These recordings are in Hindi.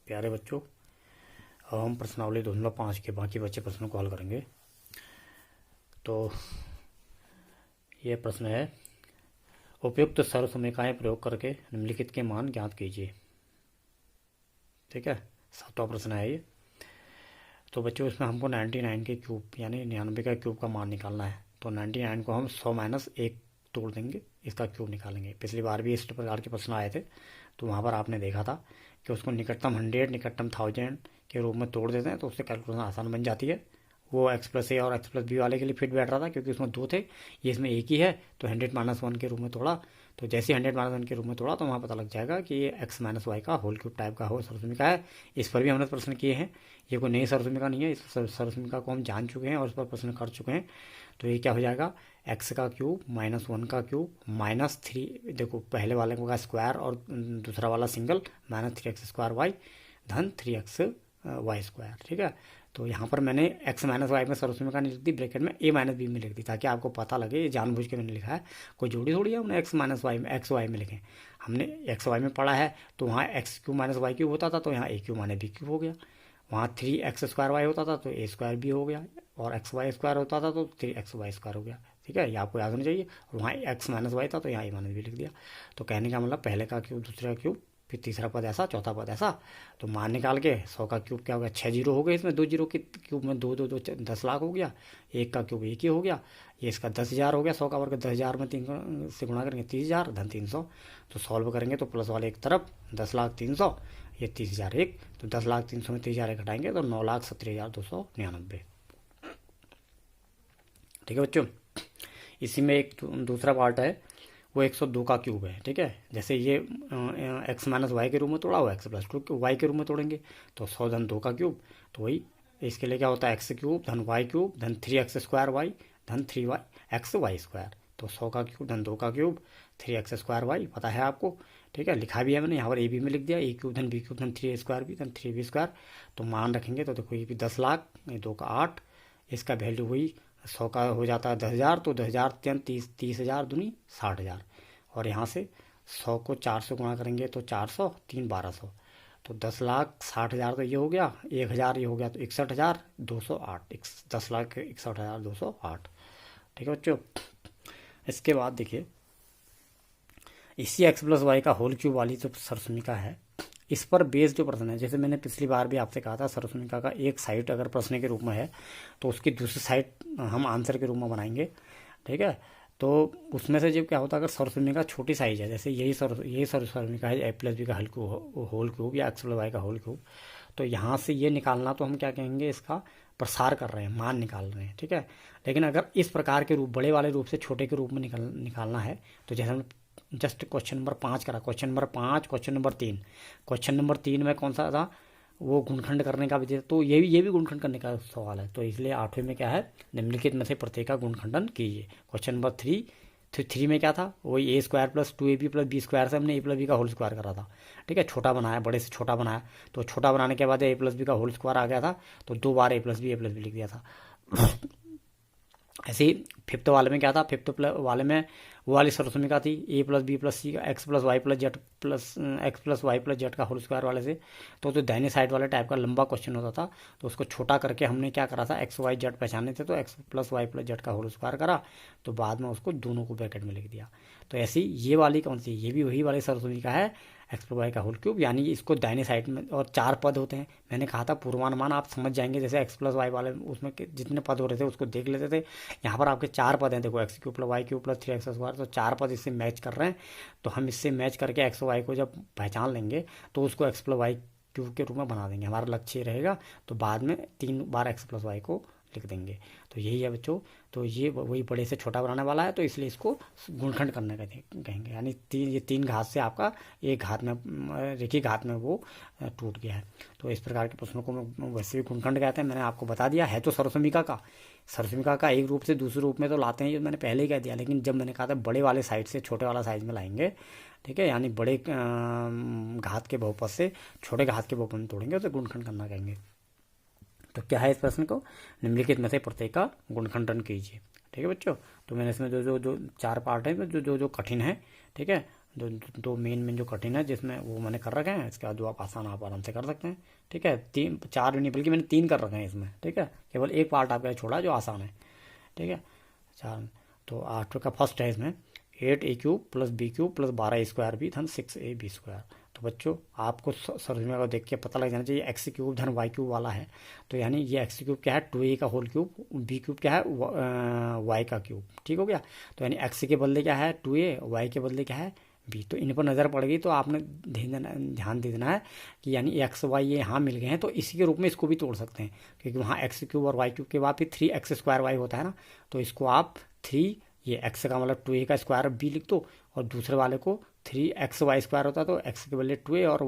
प्यारे बच्चों, अब हम प्रश्नावली 2005 के बाकी बचे प्रश्नों को हल करेंगे। तो ये प्रश्न है, उपयुक्त सर्वसमीकाएं प्रयोग करके निम्नलिखित के मान ज्ञात कीजिए। ठीक है, 7वां प्रश्न है ये। तो बच्चों इसमें हमको 99 के क्यूब यानी 99 का क्यूब का मान निकालना है। तो 99 को हम 100 माइनस 1 तोड़ देंगे, इसका क्यूब निकालेंगे। पिछली बार भी इस प्रकार के प्रश्न आए थे, तो वहाँ पर आपने देखा था कि उसको निकटतम 100 निकटतम 1000 के रूप में तोड़ देते हैं, तो उससे कैलकुलेशन आसान बन जाती है। वो एक्स प्लस ए और एक्स प्लस बी वाले के लिए फिट बैठ रहा था, क्योंकि उसमें 2 थे, ये इसमें एक ही है। तो 100 माइनस 1 के रूप में तोड़ा, तो जैसे 100 माइनस 1 के रूप में तोड़ा तो वहाँ पता लग जाएगा कि ये एक्स माइनस वाई का होल क्यूब टाइप का हो सर्वसमीका है। इस पर भी हमने प्रश्न किए हैं, ये कोई नई सर्वसमीका नहीं है। इस सर्वसमीका को हम जान चुके हैं और इस पर प्रश्न कर चुके हैं। तो ये क्या हो जाएगा, एक्स का क्यूब माइनस 1 का क्यूब माइनस 3, देखो पहले वाले का स्क्वायर और दूसरा वाला single, minus 3x square Y धन 3x वाई स्क्वायर। ठीक है, तो यहाँ पर मैंने x माइनस वाई में सर्वसमीका नहीं लिख दी, ब्रैकेट में a माइनस बी में लिख दी, ताकि आपको पता लगे ये जानबूझ के मैंने लिखा है। कोई जोड़ी थोड़ी है हमने x माइनस वाई में x वाई में लिखे। हमने x वाई में पढ़ा है, तो वहाँ x cube minus y cube होता था, तो यहाँ a cube minus b cube हो गया। वहाँ 3x स्क्वायर वाई होता था, तो a स्क्वायर बी हो गया, और एक्स वाई स्क्वायर होता था, तो 3x वाई स्क्वायर हो गया। ठीक है, ये आपको याद होना चाहिए। और वहाँ x माइनस वाई था, तो यहाँ a माइनस बी लिख दिया। तो कहने का मतलब पहले का क्यूब, दूसरे का क्यूब, फिर तीसरा पद ऐसा, चौथा पद ऐसा। तो मान निकाल के 100 का क्यूब क्या हो गया, 6 जीरो हो गए इसमें, 2 जीरो के क्यूब में 2 2 2 10 लाख हो गया। 1 का क्यूब 1 ही हो गया। ये इसका 10,000 हो गया। 100 का वर्ग 10,000 में 3 से गुणा करेंगे 30,000 धन 300। तो सॉल्व करेंगे तो प्लस वाले एक तरफ 10,03,000, ये 30,000 एक, तो 10,03,000 में 30,000 एक घटाएंगे तो 9,70,299। ठीक है बच्चों, इसी में एक दूसरा पार्ट है, वो 102 का क्यूब है। ठीक है, जैसे ये एक्स माइनस वाई के रूप में तोड़ा हुआ, एक्स प्लस 2 वाई के रूप में तोड़ेंगे, तो 100 धन 2 का क्यूब, तो वही इसके लिए क्या होता है, एक्स क्यूब धन वाई क्यूब धन 3x स्क्वायर वाई धन 3x वाई स्क्वायर। तो 100 का क्यूब धन 2 का क्यूब 3x स्क्वायर वाई, पता है आपको। ठीक है, लिखा भी है मैंने यहाँ पर, ए बी में लिख दिया, ए क्यूब धन बी क्यूब धन 3a स्क्वायर बी धन 3b स्क्वायर। तो मान रखेंगे तो देखो ये भी 10 लाख, ये 2 का 8, इसका वैल्यू हुई 100 का हो जाता है 10,000, तो 10,000 30,000 दूनी 60,000। और यहाँ से 100 को 4 से गुणा करेंगे तो 400, 3 1200, तो 10,60,000 तो ये हो गया, 1,000 ये हो गया, तो 61,208, 10,61,208। ठीक है बच्चों, इसके बाद देखिए, इसी एक्स प्लस वाई का होल क्यूब वाली जो सर्वसमीका है, इस पर बेस जो प्रश्न है, जैसे मैंने पिछली बार भी आपसे कहा था, सर्वसमीका का एक साइड अगर प्रश्न के रूप में है तो उसकी दूसरी साइड हम आंसर के रूप में बनाएंगे। ठीक है, तो उसमें से जब क्या होता है, अगर सर्वसमीका छोटी साइज है, जैसे यही सर्वसमीका है ए प्लस बी का होल क्यूब या एक्स प्लस वाई का होल क्यूब, तो यहाँ से ये निकालना, तो हम क्या कहेंगे, इसका प्रसार कर रहे हैं, मान निकाल रहे हैं। ठीक है, लेकिन अगर इस प्रकार के रूप, बड़े वाले रूप से छोटे के रूप में निकालना है, तो जैसे हम जस्ट क्वेश्चन नंबर 5 करा, question number 5, question number 3, question number 3 में कौन सा था, वो गुणखंड करने का विधि, तो ये भी गुणखंड करने का सवाल है। तो इसलिए 8वें में क्या है, निम्नलिखित में से प्रत्येक का गुणखंडन कीजिए। क्वेश्चन नंबर 3 में क्या था, वही a square plus 2ab plus b square से हमने a प्लस बी का होल स्क्वायर करा था। ठीक है, छोटा बनाया, बड़े से छोटा बनाया, तो छोटा बनाने के बाद a प्लस बी का होल स्क्वायर आ गया था, तो 2 बार a प्लस बी लिख दिया था। ऐसे ही 5th वाले में क्या था, 5th वाले में वो वाली सर्वसमीका थी, a plus b plus c का x plus y plus z का होल स्क्वायर वाले से। तो दाहिने साइड वाले टाइप का लंबा क्वेश्चन होता था, तो उसको छोटा करके हमने क्या करा था, एक्स वाई जेड पहचाने थे, तो x plus y plus z का होल स्क्वायर करा, तो बाद में उसको दोनों को ब्रैकेट में लिख दिया। तो ऐसी ये वाली कौन सी, ये भी वही वाली सर्वसमीका है, एक्स प्लस वाई का होल क्यूब, यानी इसको दाहिने साइड में, और 4 पद होते हैं। मैंने कहा था पूर्वानुमान आप समझ जाएंगे, जैसे एक्स प्लस वाई वाले उसमें जितने पद हो रहे थे उसको देख लेते थे। यहाँ पर आपके 4 पद हैं, देखो x cube plus y cube plus 3x square, तो 4 पद इससे मैच कर रहे हैं। तो हम इससे मैच करके एक्स वाई को जब पहचान लेंगे तो उसको एक्स प्लस वाई क्यूब के रूप में बना देंगे, हमारा लक्ष्य रहेगा। तो बाद में 3 बार एक्स प्लस वाई को लिख देंगे। तो यही है बच्चों, तो ये वही बड़े से छोटा बनाने वाला है, तो इसलिए इसको गुणखंड करने का कहेंगे, यानी ये 3 घात से आपका एक घात में, रेखी घात में वो टूट गया है। तो इस प्रकार के प्रश्नों को मैं वैसे भी गुणखंड कहते हैं, मैंने आपको बता दिया है। तो सर्वसमीका का एक रूप से दूसरे रूप में तो लाते हैं, ये मैंने पहले ही कह दिया, लेकिन जब मैंने कहा था बड़े वाले साइड से छोटे वाला साइज में लाएंगे, ठीक है, यानी बड़े घात के बहुपद से छोटे घात के बहुपद में तोड़ेंगे, तो गुणखंड करना कहेंगे। तो क्या है इस प्रश्न को, निम्नलिखित में से प्रत्येक का गुणखंडन कीजिए। ठीक है बच्चों, तो मैंने इसमें जो 4 पार्ट है, जो कठिन है, ठीक है, दो मेन जो कठिन है जिसमें वो मैंने कर रखे हैं, इसके बाद जो आप आराम से कर सकते हैं। ठीक है, 4 भी नहीं बल्कि मैंने 3 कर रखे हैं इसमें। ठीक है, केवल एक पार्ट आपका छोड़ा जो आसान है। ठीक है, 4। तो 8 का फर्स्ट है इसमें 8a³ + b³ + 12a² b धन 6ab²। तो बच्चों आपको सरजमी को देख के पता लग जाना चाहिए x³ धन y³ वाला है, तो यानी ये x³ क्या है 2a का होल क्यूब, b³ क्या है y का क्यूब। ठीक हो गया, तो यानी x के बदले क्या है 2a, y के बदले क्या है b। तो इन पर नज़र पड़ गई तो आपने ध्यान दे देना है कि यानी एक्स वाई ये यहाँ मिल गए हैं, तो इसी के रूप में इसको भी तोड़ सकते हैं, क्योंकि वहाँ x³ और y³ के बाद फिर 3x² होता है ना, तो इसको आप 3 ये x का मतलब 2a का स्क्वायर b लिख दो, और दूसरे वाले को 3xy² होता है तो x के बदले 2a और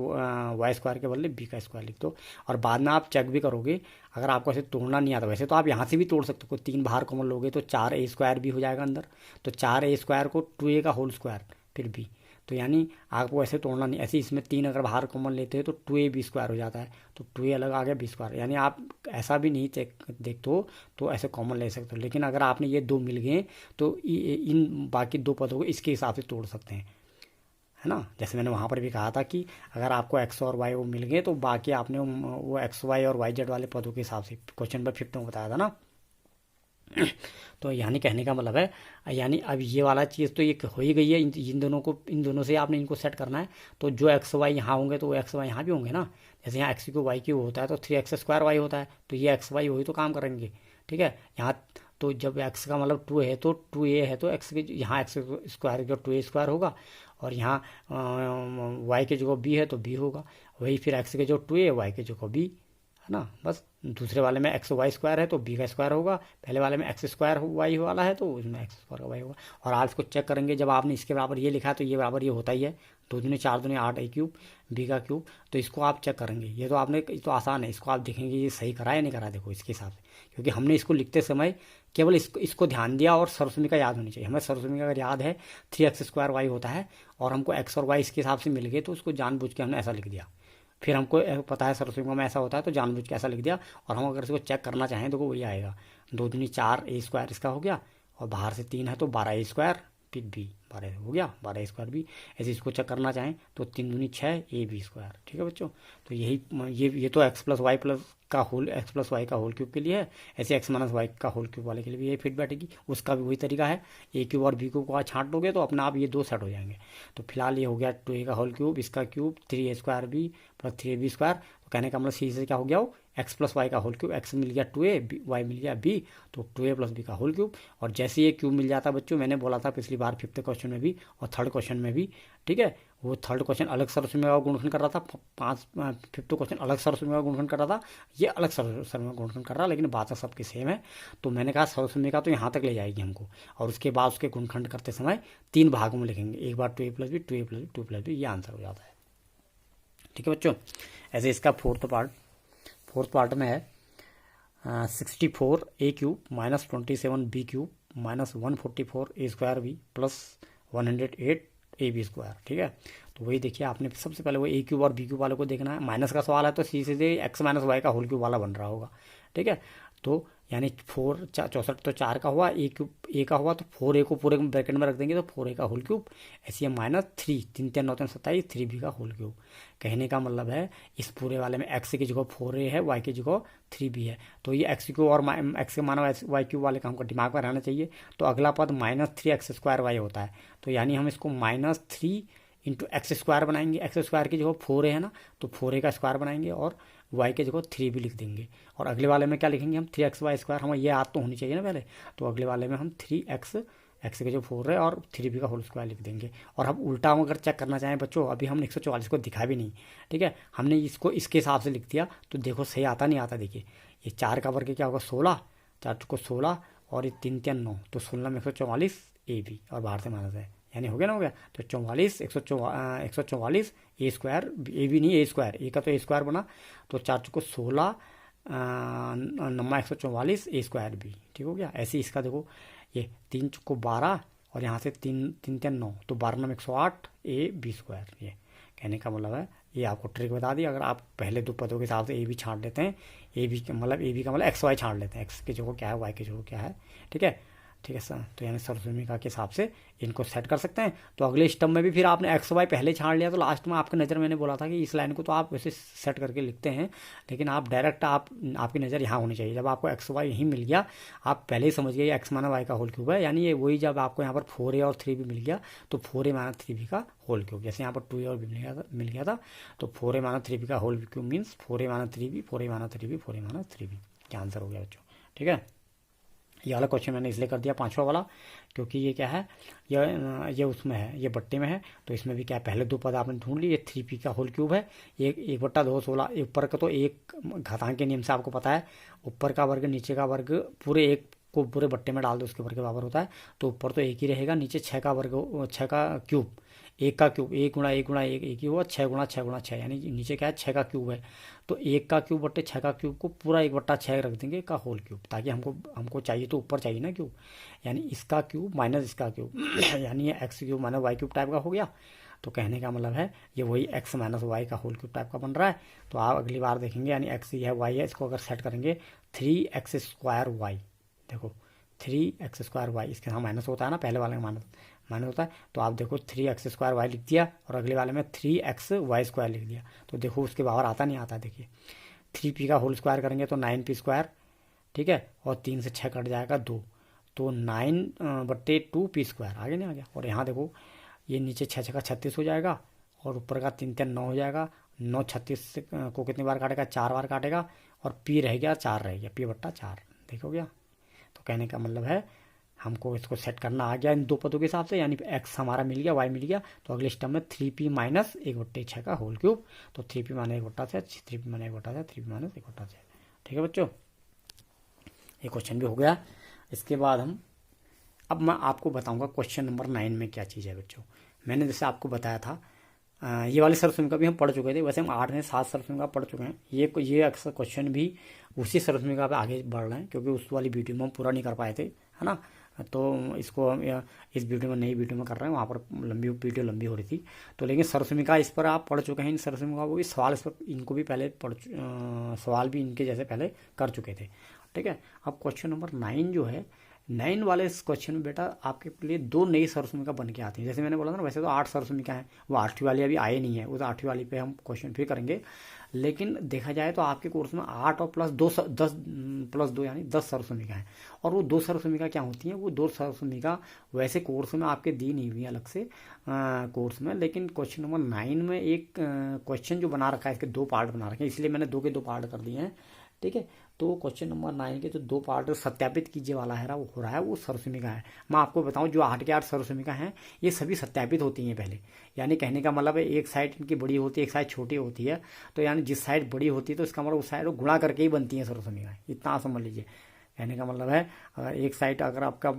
y² के बदले b का स्क्वायर लिख दो। और बाद में आप चेक भी करोगे, अगर आपको ऐसे तोड़ना नहीं आता, वैसे तो आप यहाँ से भी तोड़ सकते हो, 3 बाहर कॉमन लोगे तो 4a² भी हो जाएगा अंदर, तो 4a² को 2a का होल स्क्वायर फिर b, तो यानी आपको ऐसे तोड़ना नहीं, ऐसे इसमें 3 अगर बाहर कॉमन लेते हो तो 2ab² हो जाता है, तो 2a अलग आ गया b², यानी आप ऐसा भी नहीं देखते हो तो ऐसे कॉमन ले सकते हो। लेकिन अगर आपने ये 2 मिल गए तो इन बाकी 2 पदों को इसके हिसाब से तोड़ सकते हैं, है ना। जैसे मैंने वहाँ पर भी कहा था कि अगर आपको x और y वो मिल गए तो बाकी आपने वो x y और y z वाले पदों के हिसाब से क्वेश्चन नंबर 5 में बताया था ना। तो यानी कहने का मतलब है, यानी अब ये वाला चीज़ तो ये हो ही गई है, इन दोनों से आपने इनको सेट करना है, तो जो x y यहाँ होंगे तो वो x y यहाँ भी होंगे ना। जैसे यहाँ x³ y³ होता है तो 3x² y होता है, तो ये x y वही तो काम करेंगे। ठीक है, यहाँ तो जब x का मतलब 2 है तो 2a है तो x के यहाँ x² जो 2a² होगा, और यहाँ y के जगह b है तो b होगा, वही फिर x के जो 2a y के जगह b, है ना। बस दूसरे वाले में xy² है तो b का स्क्वायर होगा, पहले वाले में x² y वाला है तो उसमें x² y होगा। और आप इसको चेक करेंगे, जब आपने इसके बराबर ये लिखा है तो ये बराबर ये होता ही है, 2 दूनी 4 दूनी 8a³ b का क्यूब, तो इसको आप चेक करेंगे। ये तो आपने तो आसान है, इसको आप देखेंगे ये सही करा या नहीं करा, देखो इसके हिसाब से, क्योंकि हमने इसको लिखते समय केवल इसको ध्यान दिया, और सरस्वती का याद होनी चाहिए हमें। सरस्वती का अगर याद है 3x² y होता है और हमको x और y इसके हिसाब से मिल गए तो उसको जानबूझ के हमने ऐसा लिख दिया। फिर हमको पता है सरस्वती में ऐसा होता है तो जानबूझ के ऐसा लिख दिया, और हम अगर इसको चेक करना चाहें तो वही आएगा, 2 दूनी 4a² इसका हो गया, और बाहर से 3 है तो 12a² फिर b 12 हो गया 12a² b। ऐसे इसको चेक करना चाहें तो 3 दूनी 6ab²। ठीक है बच्चों, तो ये तो x + y का होल x + y का होल क्यूब के लिए है, ऐसे x - y का होल क्यूब वाले के लिए भी यही फिट बैठेगी। उसका भी वही तरीका है, a³ और b³ को छांट दोगे तो अपना आप ये 2 सेट हो जाएंगे। तो फिलहाल ये हो गया 2a का होल क्यूब, इसका क्यूब 3a² b + 3ab²। तो कहने का मतलब सी से क्या हो गया, वो x + y का होल क्यूब, x मिल गया 2a, y मिल गया b, तो 2a + b का होल क्यूब। और जैसे ये क्यूब मिल जाता बच्चों, मैंने बोला था पिछली बार 5th क्वेश्चन में भी और 3rd क्वेश्चन में भी, ठीक है, वो 3rd क्वेश्चन अलग सरस्वती में गुणनखंड कर रहा था, 5th क्वेश्चन अलग सरस्वती में गुणनखंड कर रहा था, ये अलग सरस्वती में गुणनखंड कर रहा है, लेकिन बात सबकी सेम है। तो मैंने कहा सरस्वती का तो यहाँ तक ले जाएगी हमको, और उसके बाद उसके गुणनखंड करते समय 3 भागों में लिखेंगे, एक बार 2a + b 2a + b 2 + b, ये आंसर हो जाता है। ठीक है बच्चों, ऐसे इसका 4th पार्ट में है 64a³ - 27b³ - 144a² b + 108ab²। ठीक है, तो वही देखिए, आपने सबसे पहले वो a³ और b³ वाले को देखना है। माइनस का सवाल है तो सी से x - y का होल क्यूब वाला बन रहा होगा। ठीक है, तो यानी 64 तो 4 का हुआ, a का हुआ तो 4a को पूरे ब्रैकेट में रख देंगे तो 4a का होल क्यूब, ऐसे -3 3 3 9 3 27 3b का होल क्यूब। कहने का मतलब है इस पूरे वाले में x की जगह 4a है, y की जगह 3b है, तो ये x³ और x के माना y³ वाले का हमको दिमाग में रहना चाहिए। तो अगला पद -3x² y होता है, तो यानी हम इसको -3 × x² बनाएंगे, x² की जगह 4a है ना, तो 4a का स्क्वायर बनाएंगे और y के जगह 3 भी लिख देंगे। और अगले वाले में क्या लिखेंगे हम 3xy², हमें ये याद तो होनी चाहिए ना पहले, तो अगले वाले में हम 3x के जो 4 है और 3b का होल स्क्वायर लिख देंगे। और अब उल्टा हम अगर चेक करना चाहें बच्चों, अभी हमने 144 को दिखा भी नहीं, ठीक है, हमने इसको इसके हिसाब से लिख दिया, तो देखो सही आता नहीं आता। देखिए ये 4 का वर्ग क्या होगा 16, 4 को 16 और ये 3 3 9, तो 16 में 144 ab और बाहर से माइनस है, यानी हो गया ना, हो गया। तो 44 144 a² ए भी नहीं a², ए का तो a² बना, तो 4 को 16 9 144 a² b, ठीक हो गया। ऐसे इसका देखो, ये 3 को 12 और यहाँ से 3 3 3 9, तो 12 9 108 ab²। ये कहने का मतलब है, ये आपको ट्रिक बता दी। अगर आप पहले 2 पदों के हिसाब से ए बी छांट लेते हैं, ए बी का मतलब एक्स वाई छांट लेते हैं, एक्स की जगह क्या है वाई की जगह क्या है, ठीक है, ठीक है सर। तो यानी सर्वसमीका के हिसाब से इनको सेट कर सकते हैं। तो अगले स्टेप में भी फिर आपने एक्स वाई पहले छाड़ लिया, तो लास्ट में आपकी नज़र, मैंने बोला था कि इस लाइन को तो आप वैसे सेट करके लिखते हैं, लेकिन आप डायरेक्ट आपकी नज़र यहाँ होनी चाहिए। जब आपको एक्स वाई यहीं मिल गया, आप पहले ही समझ गए एक्स माइनस वाई का होल क्यूब है, यानी ये वही जब आपको यहाँ पर 4a और 3b मिल गया तो 4a माइनस 3b का होल क्यूब। जैसे यहाँ पर 2a और b मिल गया था, तो 4a माइनस 3b का whole cube means 4a minus 3b, 4a minus 3b, 4a minus 3b क्या आंसर हो गया बच्चों। ठीक है, ये वाला क्वेश्चन मैंने इसलिए कर दिया 5वां वाला, क्योंकि ये क्या है, ये उसमें है, ये बट्टे में है। तो इसमें भी क्या है, पहले 2 पद आपने ढूंढ ली, ये 3p का होल क्यूब है, ये 1/2 16, ऊपर का तो एक घातांक के नियम से आपको पता है, ऊपर का वर्ग नीचे का वर्ग पूरे एक को पूरे बट्टे में डाल दो, उसके वर्ग के बराबर होता है। तो ऊपर तो एक ही रहेगा, नीचे 6 का वर्ग, 6 का क्यूब, एक का क्यूब, 1 गुणा 1 गुणा 1 एक ही हुआ, 6 गुणा 6 गुणा 6, यानी नीचे क्या है 6 का क्यूब है। तो 1 का क्यूब बट्टे 6 का क्यूब को पूरा 1/6 रख देंगे का होल क्यूब, ताकि हमको चाहिए तो ऊपर चाहिए ना क्यूब, यानी इसका क्यूब माइनस इसका क्यूब यानी ये x cube minus y cube type का हो गया। तो कहने का मतलब है ये वही एक्स माइनस वाई का होल क्यूब टाइप का बन रहा है। तो आप अगली बार देखेंगे, यानी एक्स ये है, वाई है, इसको अगर सेट करेंगे 3x² वाई, देखो 3x² वाई, इसके यहाँ माइनस होता है ना, पहले वाले में माइनस होता है। तो आप देखो 3x² वाई लिख दिया और अगले वाले में 3xy² लिख दिया। तो देखो उसके बाहर आता नहीं आता, देखिए 3p का होल स्क्वायर करेंगे तो 9p², ठीक है, और 3 से 6 कट जाएगा 2, तो 9/2p², आगे नहीं आ गया। और यहाँ देखो ये नीचे 6 का 36 हो जाएगा, और ऊपर का 3 3 9 हो जाएगा, 9 36 को कितनी बार काटेगा, 4 बार काटेगा, और p रह गया 4 रह गया, p/4, देखो गया। तो कहने का मतलब है हमको इसको सेट करना आ गया इन 2 पदों के हिसाब से, यानी x हमारा मिल गया, y मिल गया। तो अगले स्टेप में 3p माइनस 1/6 का होल क्यूब, तो 3p minus 1/6, 3p minus 1/6, 3p minus 1/6। ठीक है बच्चों, ये क्वेश्चन भी हो गया। इसके बाद अब मैं आपको बताऊंगा क्वेश्चन नंबर 9 में क्या चीज़ है बच्चों। मैंने जैसे आपको बताया था, ये वाली सर्वसमीका भी हम पढ़ चुके थे, वैसे हम 8 से 7 सर्वसमीका पढ़ चुके हैं। ये अक्सर क्वेश्चन भी उसी सर्वसमीका पे आगे बढ़ रहे हैं, क्योंकि उस वाली वीडियो में हम पूरा नहीं कर पाए थे, है ना। तो इसको हम इस वीडियो में, नई वीडियो में कर रहे हैं, वहाँ पर वीडियो लंबी हो रही थी। तो लेकिन सर्वसमीका इस पर आप पढ़ चुके हैं, इन सर्वसमीका को भी सवाल इस पर, इनको भी पहले सवाल भी इनके जैसे पहले कर चुके थे। ठीक है, अब क्वेश्चन नंबर 9 जो है, 9 वाले इस क्वेश्चन में बेटा आपके लिए 2 नई सर्वसमीका बन के आती हैं। जैसे मैंने बोला था ना, वैसे तो 8 सर्वसमीका हैं, वो 8वीं वाली अभी आए नहीं है, वो तो 8वीं वाली पे हम क्वेश्चन फिर करेंगे। लेकिन देखा जाए तो आपके कोर्स में 8 और प्लस 2 10 प्लस 2 यानी 10 सर्वसमीका हैं। और वो 2 सर्वसमीका क्या होती हैं, वो 2 सर्वसमीका वैसे कोर्स में आपके दी नहीं हुई अलग से कोर्स में, लेकिन क्वेश्चन नंबर 9 में एक क्वेश्चन जो बना रखा है, इसके 2 पार्ट बना रखे हैं, इसलिए मैंने 2 के 2 पार्ट कर दिए हैं। ठीक है, तो क्वेश्चन नंबर 9 के जो 2 पार्ट सत्यापित कीजिए वाला है वो हो रहा है, वो सर्वसमीका है। मैं आपको बताऊं, जो 8 के 8 सर्वसमीका हैं ये सभी सत्यापित होती हैं पहले, यानी कहने का मतलब है एक साइड इनकी बड़ी होती है, एक साइड छोटी होती है। तो यानी जिस साइड बड़ी होती है तो इसका मतलब उस साइड गुणा करके ही बनती है सर्वसमीका, इतना समझ लीजिए। कहने का मतलब है, अगर एक साइड अगर आपका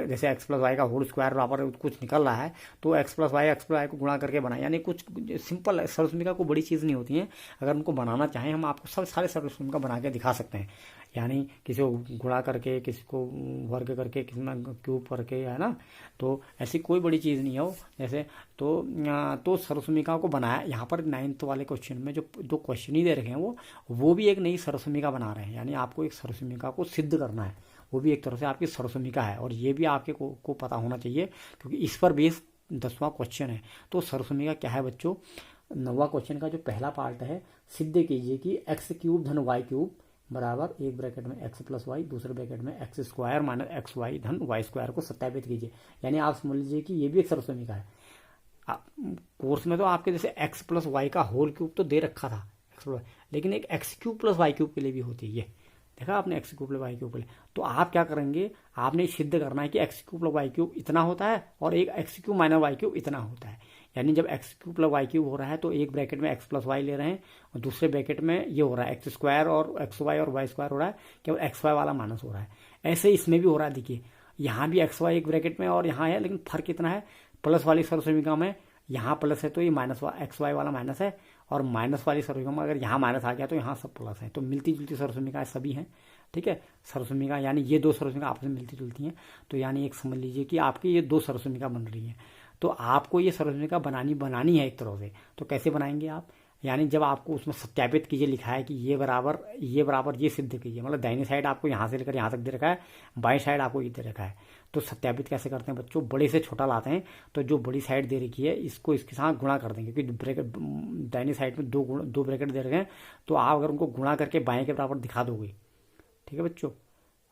जैसे x + y का होल स्क्वायर बराबर कुछ निकल रहा है, तो x + y को गुणा करके बनाए, यानी कुछ सिंपल सर्वसमीका को बड़ी चीज़ नहीं होती है। अगर उनको बनाना चाहें, हम आपको सब सारे सर्वसमीका बना के दिखा सकते हैं, यानी किसी को गुणा करके, किसी को वर्ग करके, किसी में क्यूब करके, है ना। तो ऐसी कोई बड़ी चीज़ नहीं है वो, जैसे तो सर्वसमीका को बनाया यहाँ पर 9th वाले क्वेश्चन में जो 2 क्वेश्चन ही दे रखे हैं, वो भी एक नई सर्वसमीका बना रहे हैं, यानी आपको एक सर्वसमीका को सिद्ध करना है, वो भी एक तरह से आपकी सर्वसमीका है। और ये भी आपके को पता होना चाहिए, क्योंकि इस पर बेस 10वां क्वेश्चन है। तो सर्वसमीका क्या है बच्चों, 9वां क्वेश्चन का जो पहला पार्ट है, सिद्ध कीजिए कि x³ धन y³ बराबर एक ब्रैकेट में x + y, दूसरे ब्रैकेट में x² - xy धन y² को सत्यापित कीजिए। यानी आप समझ लीजिए कि ये भी एक सर्वसमीका है। कोर्स में तो आपके जैसे x + y का होल क्यूब तो दे रखा था, लेकिन एक x³ + y³ के लिए भी होती है, ये देखा आपने, x³ + y³ के लिए। तो आप क्या करेंगे, आपने सिद्ध करना है कि x³ + y³ इतना होता है, और एक x³ - y³ इतना होता है। यानी जब x³ + y³ हो रहा है, तो एक ब्रैकेट में x + y ले रहे हैं, और दूसरे ब्रैकेट में ये हो रहा है x² और xy और y² हो रहा है, केवल xy वाला माइनस हो रहा है। ऐसे इसमें भी हो रहा है, देखिए यहाँ भी xy एक ब्रैकेट में और यहाँ है, लेकिन फर्क कितना है, प्लस वाली सर्वसमीका में यहाँ प्लस है तो ये xy वाला माइनस है, और माइनस वाली सर्वसमीका में अगर यहाँ माइनस आ गया तो यहाँ सब प्लस है। तो मिलती जुलती सर्वसमीका सभी हैं। ठीक है, सर्वसमीका यानी ये 2 सर्वसमीका आपस में मिलती जुलती हैं। तो यानी एक समझ लीजिए कि आपकी ये 2 सर्वसमीका बन रही हैं। तो आपको ये सर्वसमीका बनानी है एक तरह से। तो कैसे बनाएंगे आप, यानी जब आपको उसमें सत्यापित कीजिए लिखा है कि ये बराबर ये सिद्ध कीजिए, मतलब दाहिनी साइड आपको यहाँ से लेकर यहाँ तक दे रखा है, बाई साइड आपको ये दे रखा है, तो सत्यापित कैसे करते हैं बच्चों, बड़े से छोटा लाते हैं। तो जो बड़ी साइड दे रखी है इसको इसके साथ गुणा कर देंगे, क्योंकि ब्रैकेट दाहिनी साइड में दो ब्रैकेट दे रखे हैं, तो आप अगर उनको गुणा करके बाएं के बराबर दिखा दोगे, ठीक है बच्चों,